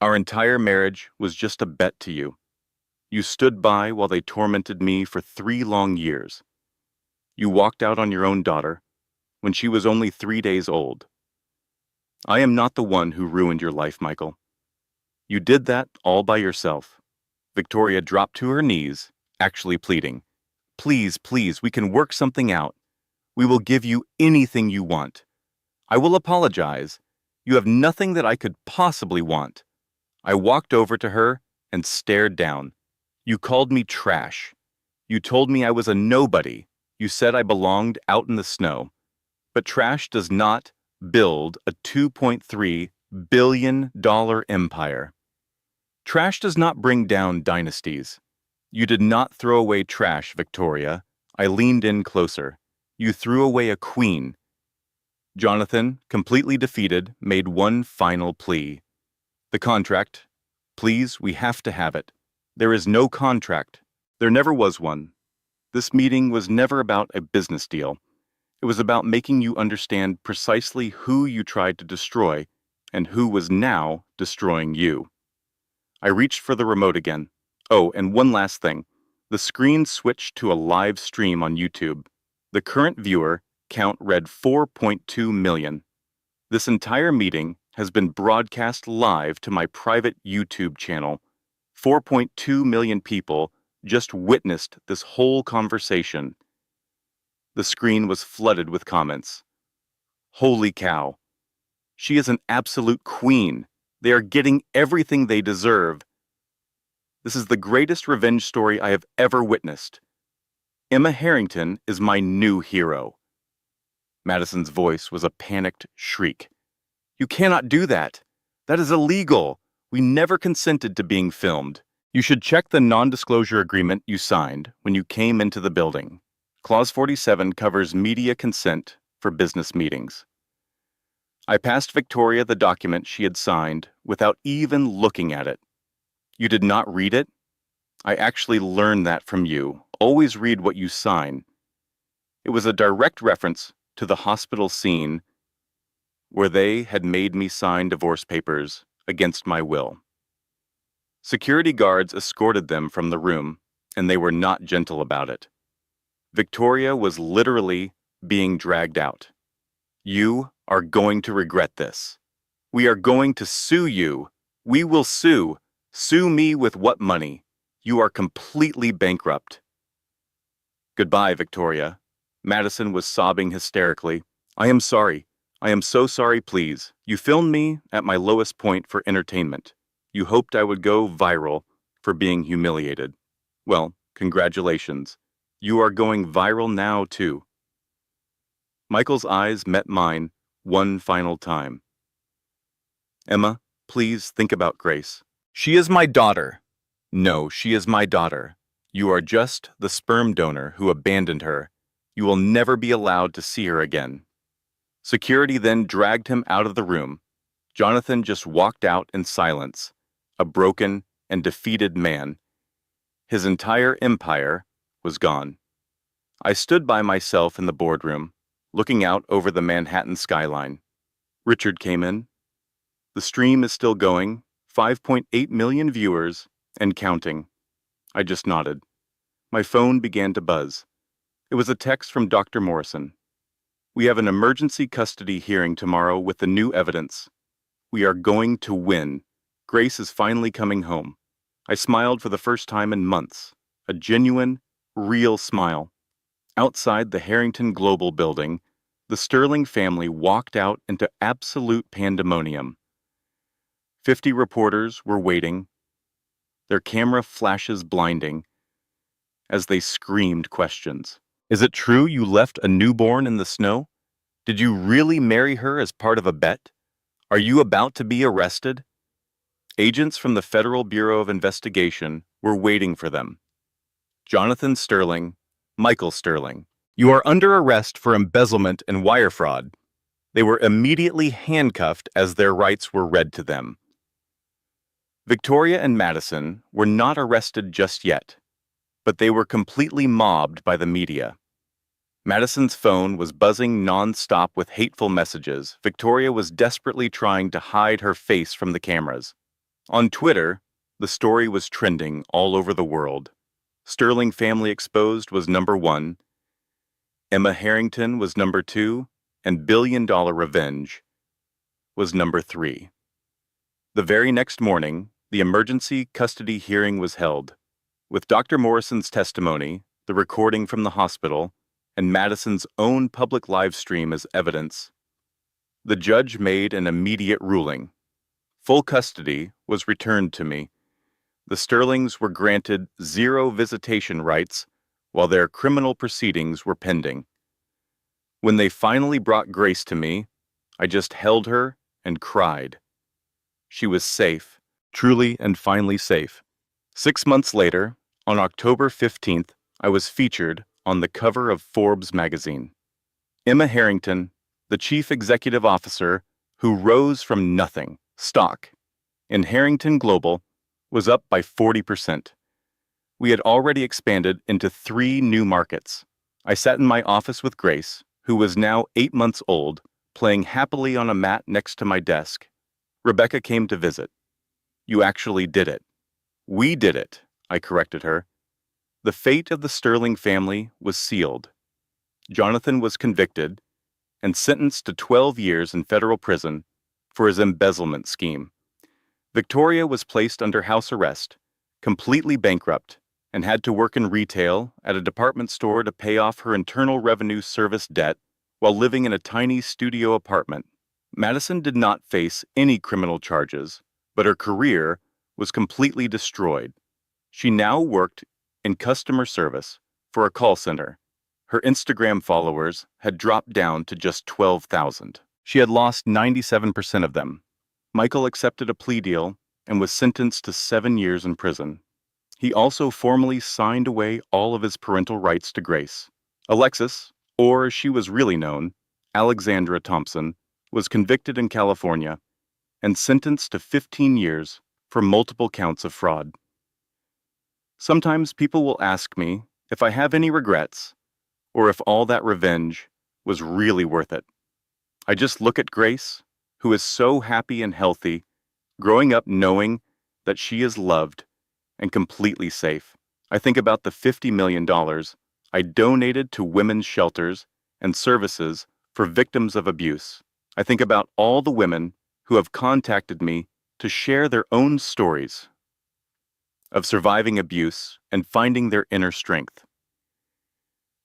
Our entire marriage was just a bet to you. You stood by while they tormented me for 3 long years. You walked out on your own daughter when she was only 3 days old. I am not the one who ruined your life, Michael. You did that all by yourself. Victoria dropped to her knees, actually pleading. Please, please, we can work something out. We will give you anything you want. I will apologize. You have nothing that I could possibly want. I walked over to her and stared down. You called me trash. You told me I was a nobody. You said I belonged out in the snow. But trash does not build a $2.3 billion empire. Trash does not bring down dynasties. You did not throw away trash, Victoria. I leaned in closer. You threw away a queen. Jonathan, completely defeated, made one final plea. The contract. Please, we have to have it. There is no contract. There never was one. This meeting was never about a business deal. It was about making you understand precisely who you tried to destroy and who was now destroying you. I reached for the remote again. Oh, and one last thing. The screen switched to a live stream on YouTube. The current viewer count read 4.2 million. This entire meeting has been broadcast live to my private YouTube channel. 4.2 million people just witnessed this whole conversation. The screen was flooded with comments. Holy cow. She is an absolute queen. They are getting everything they deserve. This is the greatest revenge story I have ever witnessed. Emma Harrington is my new hero. Madison's voice was a panicked shriek. You cannot do that. That is illegal. We never consented to being filmed. You should check the non-disclosure agreement you signed when you came into the building. Clause 47 covers media consent for business meetings. I passed Victoria the document she had signed without even looking at it. You did not read it? I actually learned that from you. Always read what you sign. It was a direct reference to the hospital scene where they had made me sign divorce papers against my will. Security guards escorted them from the room, and they were not gentle about it. Victoria was literally being dragged out. You are going to regret this. We are going to sue you. We will sue. Sue me with what money? You are completely bankrupt. Goodbye, Victoria. Madison was sobbing hysterically. I am sorry. I am so sorry, please. You filmed me at my lowest point for entertainment. You hoped I would go viral for being humiliated. Well, congratulations. You are going viral now, too. Michael's eyes met mine one final time. Emma, please think about Grace. She is my daughter. No, she is my daughter. You are just the sperm donor who abandoned her. You will never be allowed to see her again. Security then dragged him out of the room. Jonathan just walked out in silence, a broken and defeated man. His entire empire was gone. I stood by myself in the boardroom, looking out over the Manhattan skyline. Richard came in. The stream is still going, 5.8 million viewers, and counting. I just nodded. My phone began to buzz. It was a text from Dr. Morrison. We have an emergency custody hearing tomorrow with the new evidence. We are going to win. Grace is finally coming home. I smiled for the first time in months. A genuine, real smile. Outside the Harrington Global building, the Sterling family walked out into absolute pandemonium. 50 reporters were waiting, their camera flashes blinding, as they screamed questions. Is it true you left a newborn in the snow? Did you really marry her as part of a bet? Are you about to be arrested? Agents from the Federal Bureau of Investigation were waiting for them. Jonathan Sterling, Michael Sterling. You are under arrest for embezzlement and wire fraud. They were immediately handcuffed as their rights were read to them. Victoria and Madison were not arrested just yet, but they were completely mobbed by the media. Madison's phone was buzzing non-stop with hateful messages. Victoria was desperately trying to hide her face from the cameras. On Twitter, the story was trending all over the world. Sterling Family Exposed was #1, Emma Harrington was #2, and Billion Dollar Revenge was #3. The very next morning, the emergency custody hearing was held. With Dr. Morrison's testimony, the recording from the hospital, and Madison's own public live stream as evidence, the judge made an immediate ruling. Full custody was returned to me. The Sterlings were granted 0 visitation rights while their criminal proceedings were pending. When they finally brought Grace to me, I just held her and cried. She was safe, truly and finally safe. 6 months later, on October 15th, I was featured on the cover of Forbes magazine. Emma Harrington, the chief executive officer who rose from nothing, stock, in Harrington Global, was up by 40%. We had already expanded into 3 new markets. I sat in my office with Grace, who was now 8 months old, playing happily on a mat next to my desk. Rebecca came to visit. You actually did it. We did it, I corrected her. The fate of the Sterling family was sealed. Jonathan was convicted and sentenced to 12 years in federal prison for his embezzlement scheme. Victoria was placed under house arrest, completely bankrupt, and had to work in retail at a department store to pay off her Internal Revenue Service debt while living in a tiny studio apartment. Madison did not face any criminal charges, but her career was completely destroyed. She now worked in customer service for a call center. Her Instagram followers had dropped down to just 12,000. She had lost 97% of them. Michael accepted a plea deal and was sentenced to 7 years in prison. He also formally signed away all of his parental rights to Grace. Alexis, or as she was really known, Alexandra Thompson, was convicted in California and sentenced to 15 years for multiple counts of fraud. Sometimes people will ask me if I have any regrets or if all that revenge was really worth it. I just look at Grace, who is so happy and healthy, growing up knowing that she is loved and completely safe. I think about the $50 million I donated to women's shelters and services for victims of abuse. I think about all the women who have contacted me to share their own stories of surviving abuse and finding their inner strength.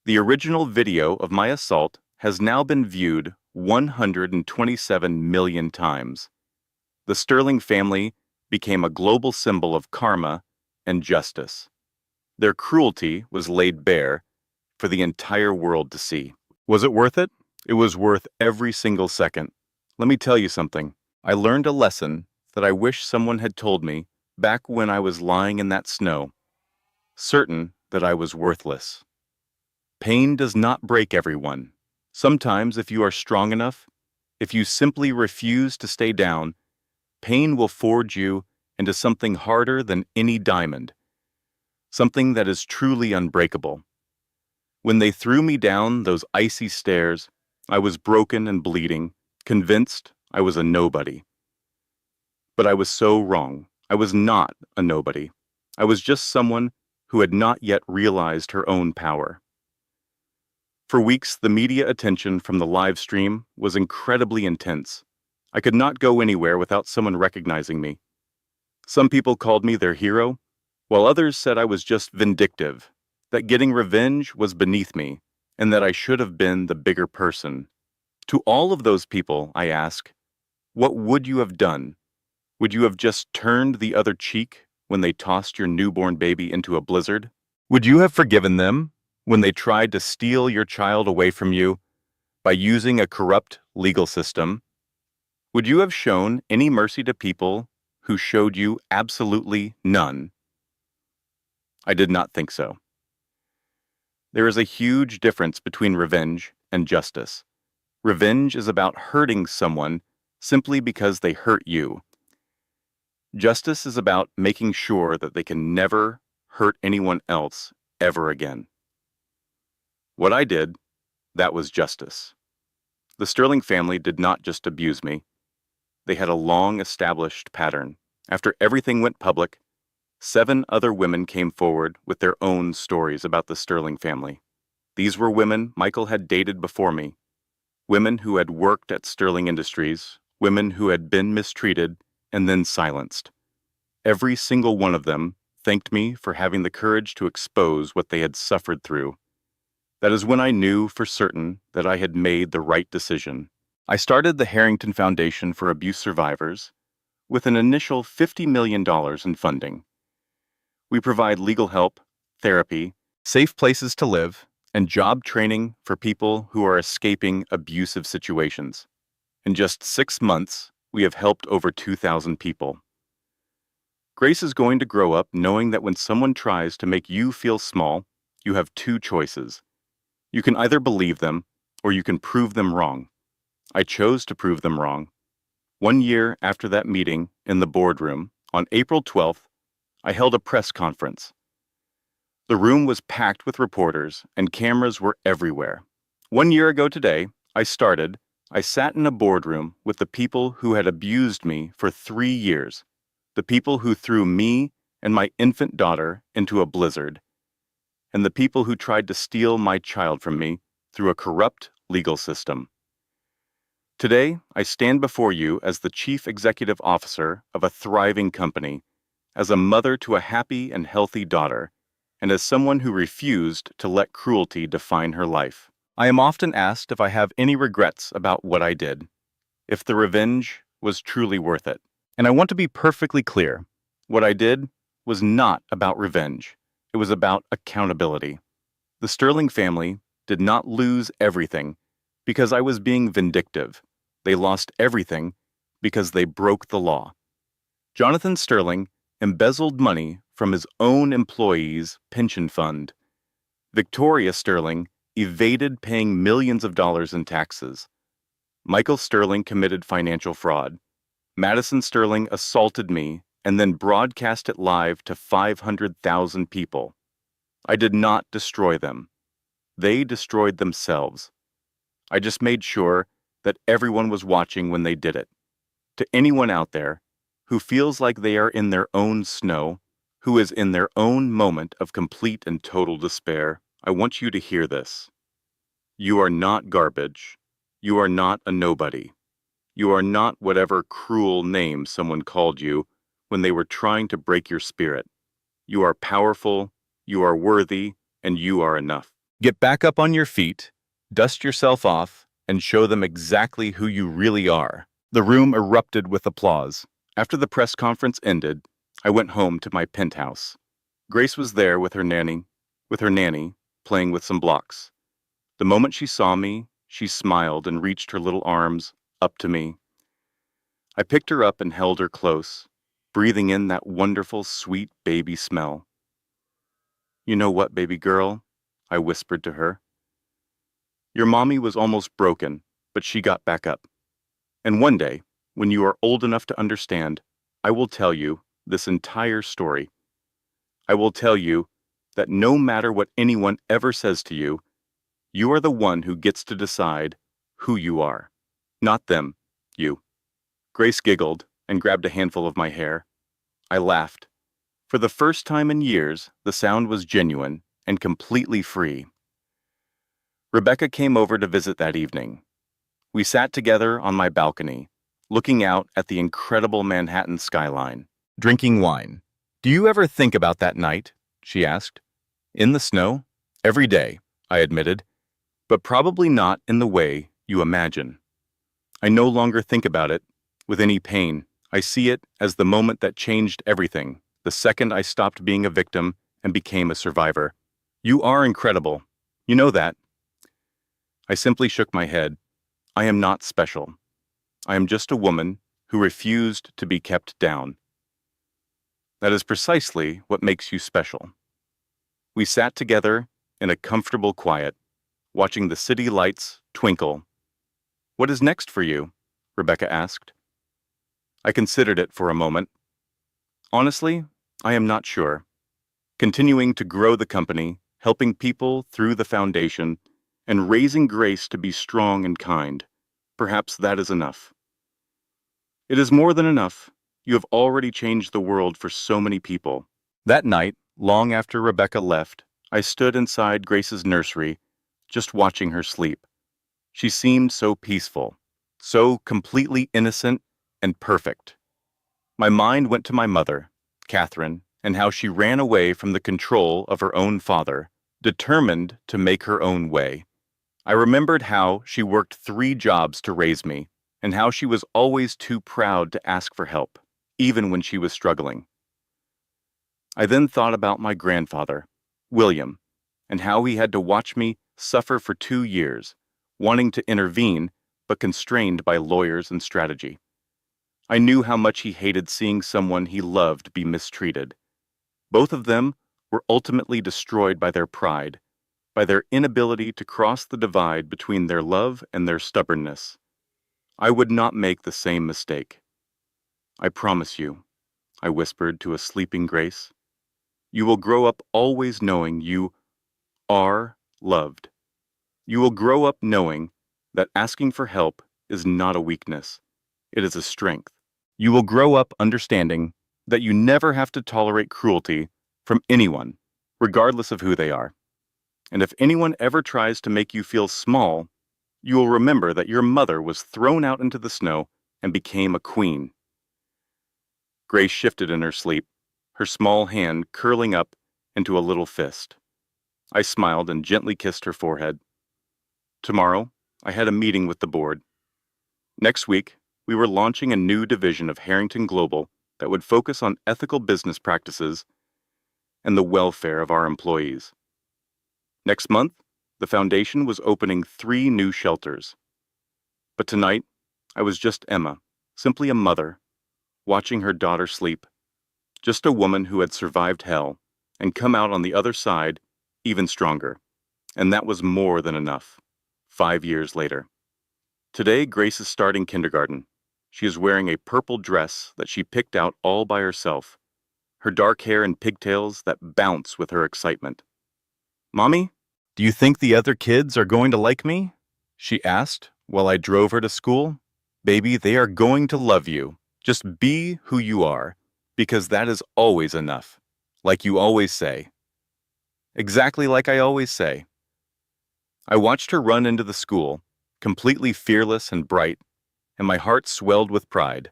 The original video of my assault has now been viewed 127 million times. The Sterling family became a global symbol of karma and justice. Their cruelty was laid bare for the entire world to see. Was it worth it? It was worth every single second. Let me tell you something. I learned a lesson that I wish someone had told me back when I was lying in that snow, certain that I was worthless. Pain does not break everyone. Sometimes, if you are strong enough, if you simply refuse to stay down, pain will forge you into something harder than any diamond, something that is truly unbreakable. When they threw me down those icy stairs, I was broken and bleeding, convinced I was a nobody. But I was so wrong. I was not a nobody. I was just someone who had not yet realized her own power. For weeks, the media attention from the live stream was incredibly intense. I could not go anywhere without someone recognizing me. Some people called me their hero, while others said I was just vindictive, that getting revenge was beneath me, and that I should have been the bigger person. To all of those people, I ask, what would you have done? Would you have just turned the other cheek when they tossed your newborn baby into a blizzard? Would you have forgiven them when they tried to steal your child away from you by using a corrupt legal system? Would you have shown any mercy to people who showed you absolutely none? I did not think so. There is a huge difference between revenge and justice. Revenge is about hurting someone simply because they hurt you. Justice is about making sure that they can never hurt anyone else ever again. What I did, that was justice. The Sterling family did not just abuse me. They had a long-established pattern. After everything went public, 7 other women came forward with their own stories about the Sterling family. These were women Michael had dated before me, women who had worked at Sterling Industries, women who had been mistreated and then silenced. Every single one of them thanked me for having the courage to expose what they had suffered through. That is when I knew for certain that I had made the right decision. I started the Harrington Foundation for Abuse Survivors with an initial $50 million in funding. We provide legal help, therapy, safe places to live, and job training for people who are escaping abusive situations. In just 6 months, we have helped over 2,000 people. Grace is going to grow up knowing that when someone tries to make you feel small, you have 2 choices. You can either believe them, or you can prove them wrong. I chose to prove them wrong. 1 year after that meeting in the boardroom, on April 12th, I held a press conference. The room was packed with reporters, and cameras were everywhere. 1 year ago today, I sat in a boardroom with the people who had abused me for 3 years, the people who threw me and my infant daughter into a blizzard, and the people who tried to steal my child from me through a corrupt legal system. Today, I stand before you as the Chief Executive Officer of a thriving company, as a mother to a happy and healthy daughter, and as someone who refused to let cruelty define her life. I am often asked if I have any regrets about what I did, if the revenge was truly worth it. And I want to be perfectly clear. What I did was not about revenge. It was about accountability. The Sterling family did not lose everything because I was being vindictive. They lost everything because they broke the law. Jonathan Sterling embezzled money from his own employees' pension fund. Victoria Sterling evaded paying millions of dollars in taxes. Michael Sterling committed financial fraud. Madison Sterling assaulted me and then broadcast it live to 500,000 people. I did not destroy them. They destroyed themselves. I just made sure that everyone was watching when they did it. To anyone out there who feels like they are in their own snow, who is in their own moment of complete and total despair, I want you to hear this. You are not garbage. You are not a nobody. You are not whatever cruel name someone called you when they were trying to break your spirit. You are powerful, you are worthy, and you are enough. Get back up on your feet, dust yourself off, and show them exactly who you really are. The room erupted with applause. After the press conference ended, I went home to my penthouse. Grace was there with her nanny, playing with some blocks. The moment she saw me, she smiled and reached her little arms up to me. I picked her up and held her close, breathing in that wonderful, sweet baby smell. You know what, baby girl? I whispered to her. Your mommy was almost broken, but she got back up. And one day, when you are old enough to understand, I will tell you this entire story. I will tell you that no matter what anyone ever says to you, you are the one who gets to decide who you are. Not them, you. Grace giggled and grabbed a handful of my hair. I laughed. For the first time in years, the sound was genuine and completely free. Rebecca came over to visit that evening. We sat together on my balcony, looking out at the incredible Manhattan skyline, drinking wine. Do you ever think about that night? She asked. In the snow? Every day, I admitted, but probably not in the way you imagine. I no longer think about it with any pain. I see it as the moment that changed everything, the second I stopped being a victim and became a survivor. You are incredible. You know that. I simply shook my head. I am not special. I am just a woman who refused to be kept down. That is precisely what makes you special. We sat together in a comfortable quiet, watching the city lights twinkle. What is next for you? Rebecca asked. I considered it for a moment. Honestly, I am not sure. Continuing to grow the company, helping people through the foundation, and raising Grace to be strong and kind. Perhaps that is enough. It is more than enough. You have already changed the world for so many people. That night, long after Rebecca left, I stood inside Grace's nursery, just watching her sleep. She seemed so peaceful, so completely innocent and perfect. My mind went to my mother, Catherine, and how she ran away from the control of her own father, determined to make her own way. I remembered how she worked 3 jobs to raise me, and how she was always too proud to ask for help, even when she was struggling. I then thought about my grandfather, William, and how he had to watch me suffer for 2 years, wanting to intervene, but constrained by lawyers and strategy. I knew how much he hated seeing someone he loved be mistreated. Both of them were ultimately destroyed by their pride, by their inability to cross the divide between their love and their stubbornness. I would not make the same mistake. I promise you, I whispered to a sleeping Grace. You will grow up always knowing you are loved. You will grow up knowing that asking for help is not a weakness. It is a strength. You will grow up understanding that you never have to tolerate cruelty from anyone, regardless of who they are. And if anyone ever tries to make you feel small, you will remember that your mother was thrown out into the snow and became a queen. Grace shifted in her sleep, her small hand curling up into a little fist. I smiled and gently kissed her forehead. Tomorrow, I had a meeting with the board. Next week, we were launching a new division of Harrington Global that would focus on ethical business practices and the welfare of our employees. Next month, the foundation was opening 3 new shelters. But tonight, I was just Emma, simply a mother, watching her daughter sleep, just a woman who had survived hell and come out on the other side even stronger. And that was more than enough. 5 years later. Today, Grace is starting kindergarten. She is wearing a purple dress that she picked out all by herself, her dark hair and pigtails that bounce with her excitement. Mommy, do you think the other kids are going to like me? She asked while I drove her to school. Baby, they are going to love you. Just be who you are, because that is always enough. Like you always say. Exactly like I always say. I watched her run into the school, completely fearless and bright, and my heart swelled with pride.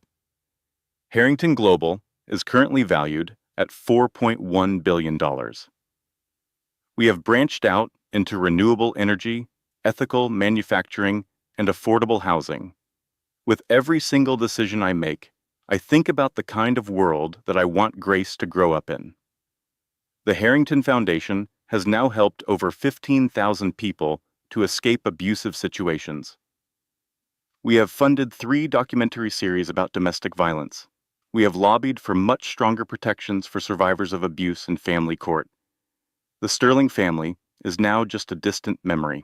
Harrington Global is currently valued at $4.1 billion. We have branched out into renewable energy, ethical manufacturing, and affordable housing. With every single decision I make, I think about the kind of world that I want Grace to grow up in. The Harrington Foundation has now helped over 15,000 people to escape abusive situations. We have funded 3 documentary series about domestic violence. We have lobbied for much stronger protections for survivors of abuse in family court. The Sterling family is now just a distant memory.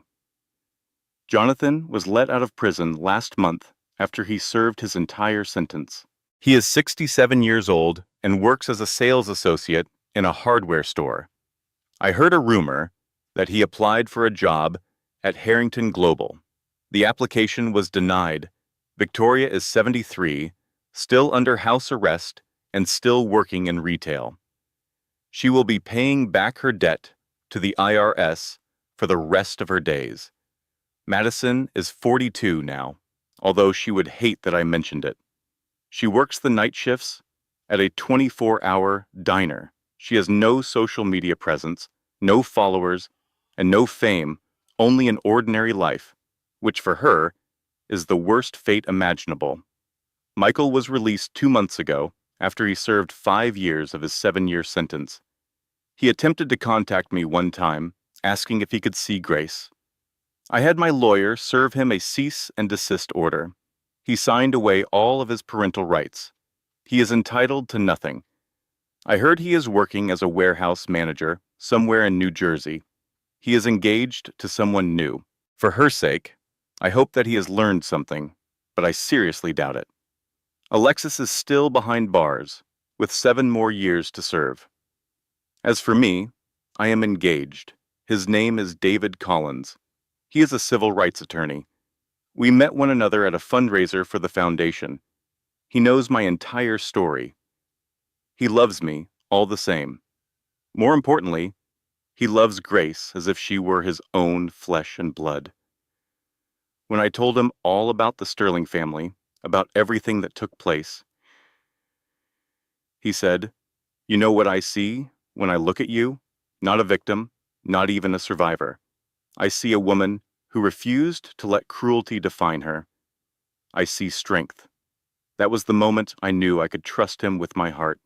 Jonathan was let out of prison last month after he served his entire sentence. He is 67 years old and works as a sales associate in a hardware store. I heard a rumor that he applied for a job at Harrington Global. The application was denied. Victoria is 73, still under house arrest, and still working in retail. She will be paying back her debt to the IRS for the rest of her days. Madison is 42 now, although she would hate that I mentioned it. She works the night shifts at a 24-hour diner. She has no social media presence, no followers, and no fame, only an ordinary life, which for her is the worst fate imaginable. Michael was released 2 months ago after he served 5 years of his 7-year sentence. He attempted to contact me one time, asking if he could see Grace. I had my lawyer serve him a cease and desist order. He signed away all of his parental rights. He is entitled to nothing. I heard he is working as a warehouse manager somewhere in New Jersey. He is engaged to someone new. For her sake, I hope that he has learned something, but I seriously doubt it. Alexis is still behind bars, with 7 more years to serve. As for me, I am engaged. His name is David Collins. He is a civil rights attorney. We met one another at a fundraiser for the foundation. He knows my entire story. He loves me all the same. More importantly, he loves Grace as if she were his own flesh and blood. When I told him all about the Sterling family, about everything that took place, he said, "You know what I see when I look at you? Not a victim, not even a survivor. I see a woman who refused to let cruelty define her. I see strength." That was the moment I knew I could trust him with my heart.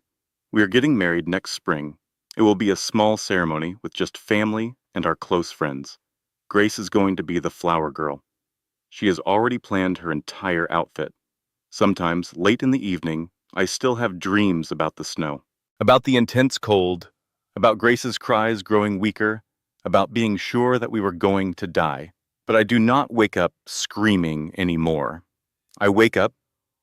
We are getting married next spring. It will be a small ceremony with just family and our close friends. Grace is going to be the flower girl. She has already planned her entire outfit. Sometimes, late in the evening, I still have dreams about the snow, about the intense cold, about Grace's cries growing weaker, about being sure that we were going to die. But I do not wake up screaming anymore. I wake up,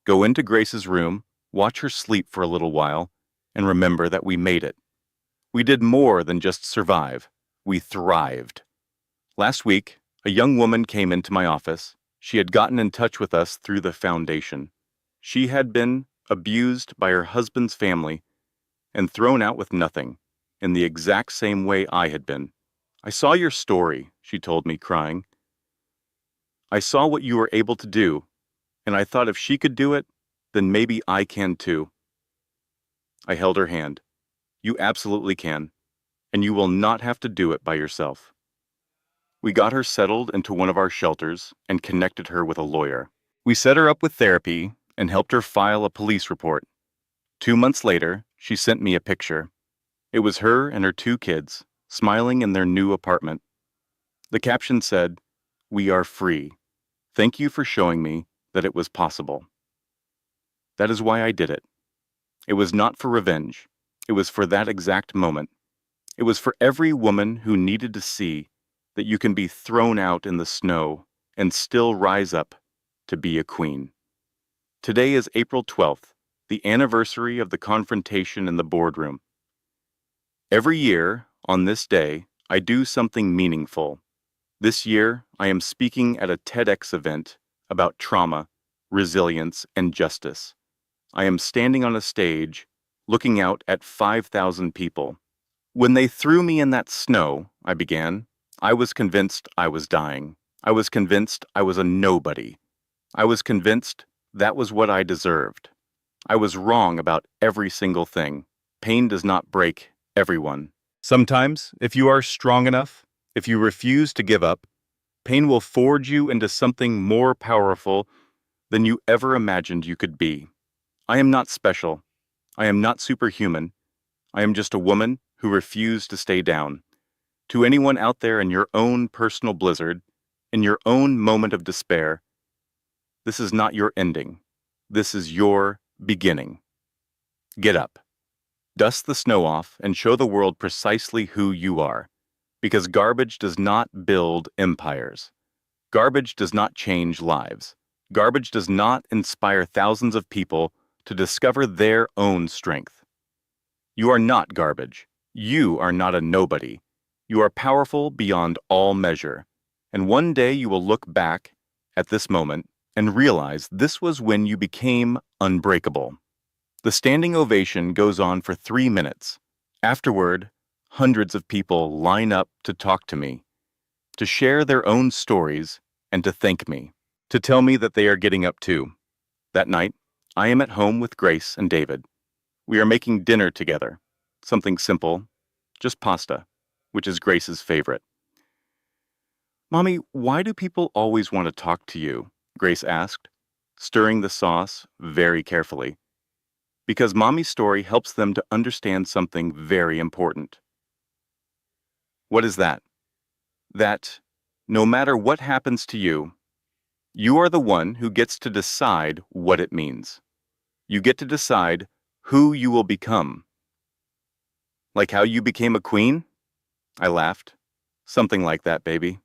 go into Grace's room, watch her sleep for a little while, and remember that we made it. We did more than just survive. We thrived. Last week, a young woman came into my office. She had gotten in touch with us through the foundation. She had been abused by her husband's family and thrown out with nothing, in the exact same way I had been. "I saw your story," she told me, crying. "I saw what you were able to do, and I thought if she could do it, then maybe I can too." I held her hand. "You absolutely can, and you will not have to do it by yourself." We got her settled into one of our shelters and connected her with a lawyer. We set her up with therapy and helped her file a police report. 2 months later, she sent me a picture. It was her and her 2 kids, smiling in their new apartment. The caption said, "We are free. Thank you for showing me that it was possible." That is why I did it. It was not for revenge. It was for that exact moment. It was for every woman who needed to see that you can be thrown out in the snow and still rise up to be a queen. Today is April 12th, the anniversary of the confrontation in the boardroom. Every year, on this day, I do something meaningful. This year, I am speaking at a TEDx event about trauma, resilience, and justice. I am standing on a stage, looking out at 5,000 people. "When they threw me in that snow," I began, "I was convinced I was dying. I was convinced I was a nobody. I was convinced that was what I deserved. I was wrong about every single thing. Pain does not break everyone. Sometimes, if you are strong enough, if you refuse to give up, pain will forge you into something more powerful than you ever imagined you could be. I am not special. I am not superhuman. I am just a woman who refused to stay down. To anyone out there in your own personal blizzard, in your own moment of despair, this is not your ending. This is your beginning. Get up. Dust the snow off and show the world precisely who you are. Because garbage does not build empires. Garbage does not change lives. Garbage does not inspire thousands of people to discover their own strength. You are not garbage. You are not a nobody. You are powerful beyond all measure. And one day you will look back at this moment and realize this was when you became unbreakable. The standing ovation goes on for 3 minutes. Afterward, hundreds of people line up to talk to me, to share their own stories, and to thank me, to tell me that they are getting up too. That night, I am at home with Grace and David. We are making dinner together, something simple, just pasta, which is Grace's favorite. "Mommy, why do people always want to talk to you?" Grace asked, stirring the sauce very carefully. Because Mommy's story helps them to understand something very important. What is that? That no matter what happens to you, you are the one who gets to decide what it means. You get to decide who you will become. Like how you became a queen? I laughed. Something like that, baby.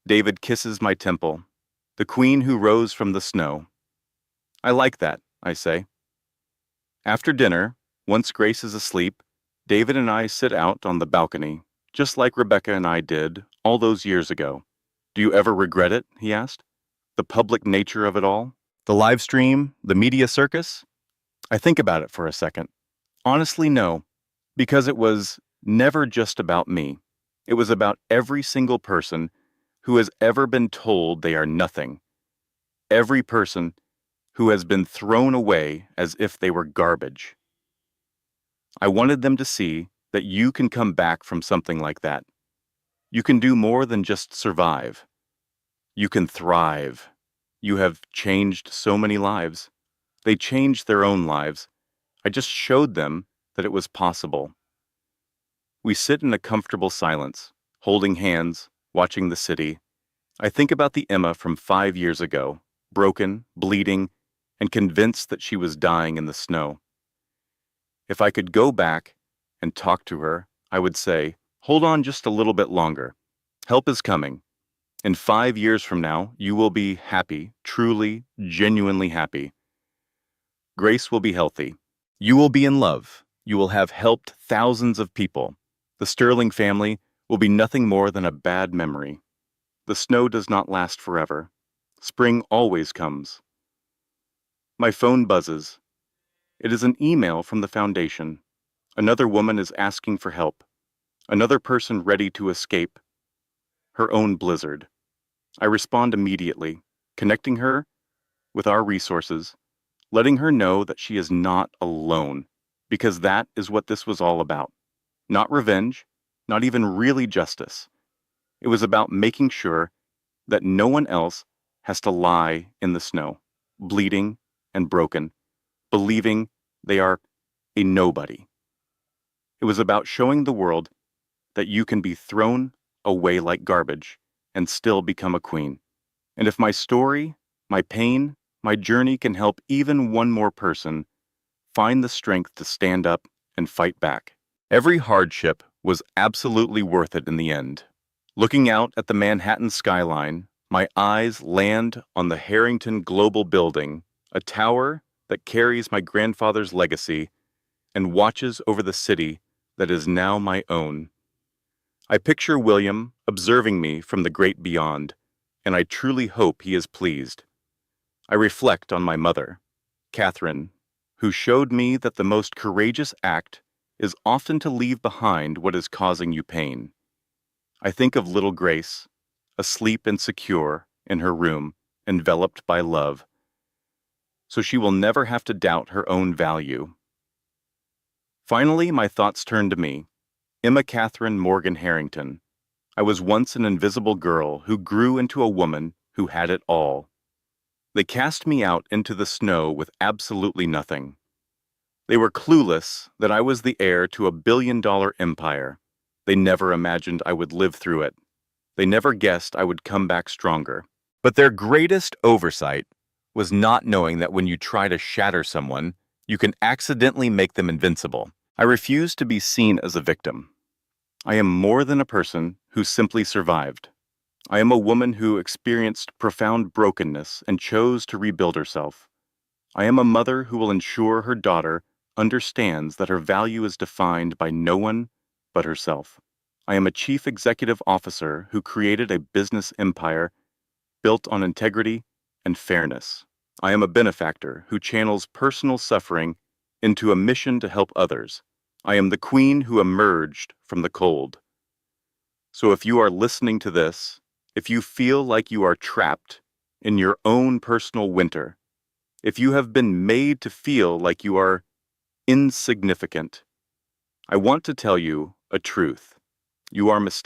David kisses my temple, the queen who rose from the snow. I like that, I say. After dinner, once Grace is asleep, David and I sit out on the balcony, just like Rebecca and I did all those years ago. Do you ever regret it? He asked. The public nature of it all? The live stream? The media circus? I think about it for a second. Honestly, no, because it was never just about me. It was about every single person who has ever been told they are nothing. Every person who has been thrown away as if they were garbage. I wanted them to see that you can come back from something like that. You can do more than just survive. You can thrive. You have changed so many lives. They changed their own lives. I just showed them that it was possible. We sit in a comfortable silence, holding hands, watching the city. I think about the Emma from 5 years ago, broken, bleeding, and convinced that she was dying in the snow. If I could go back and talk to her, I would say, hold on just a little bit longer. Help is coming. In 5 years from now, you will be happy, truly, genuinely happy. Grace will be healthy. You will be in love. You will have helped thousands of people. The Sterling family will be nothing more than a bad memory. The snow does not last forever. Spring always comes. My phone buzzes. It is an email from the foundation. Another woman is asking for help. Another person ready to escape. Her own blizzard. I respond immediately, connecting her with our resources, letting her know that she is not alone, because that is what this was all about. Not revenge, not even really justice. It was about making sure that no one else has to lie in the snow, bleeding and broken, believing they are a nobody. It was about showing the world that you can be thrown away like garbage and still become a queen. And if my story, my pain, my journey can help even one more person find the strength to stand up and fight back. Every hardship was absolutely worth it in the end. Looking out at the Manhattan skyline, my eyes land on the Harrington Global Building, a tower that carries my grandfather's legacy and watches over the city that is now my own. I picture William observing me from the great beyond, and I truly hope he is pleased. I reflect on my mother, Catherine, who showed me that the most courageous act is often to leave behind what is causing you pain. I think of little Grace, asleep and secure in her room, enveloped by love, so she will never have to doubt her own value. Finally, my thoughts turn to me, Emma Catherine Morgan Harrington. I was once an invisible girl who grew into a woman who had it all. They cast me out into the snow with absolutely nothing. They were clueless that I was the heir to a billion-dollar empire. They never imagined I would live through it. They never guessed I would come back stronger. But their greatest oversight was not knowing that when you try to shatter someone, you can accidentally make them invincible. I refuse to be seen as a victim. I am more than a person who simply survived. I am a woman who experienced profound brokenness and chose to rebuild herself. I am a mother who will ensure her daughter understands that her value is defined by no one but herself. I am a chief executive officer who created a business empire built on integrity and fairness. I am a benefactor who channels personal suffering into a mission to help others. I am the queen who emerged from the cold. So if you are listening to this, if you feel like you are trapped in your own personal winter, if you have been made to feel like you are insignificant, I want to tell you a truth. You are mistaken.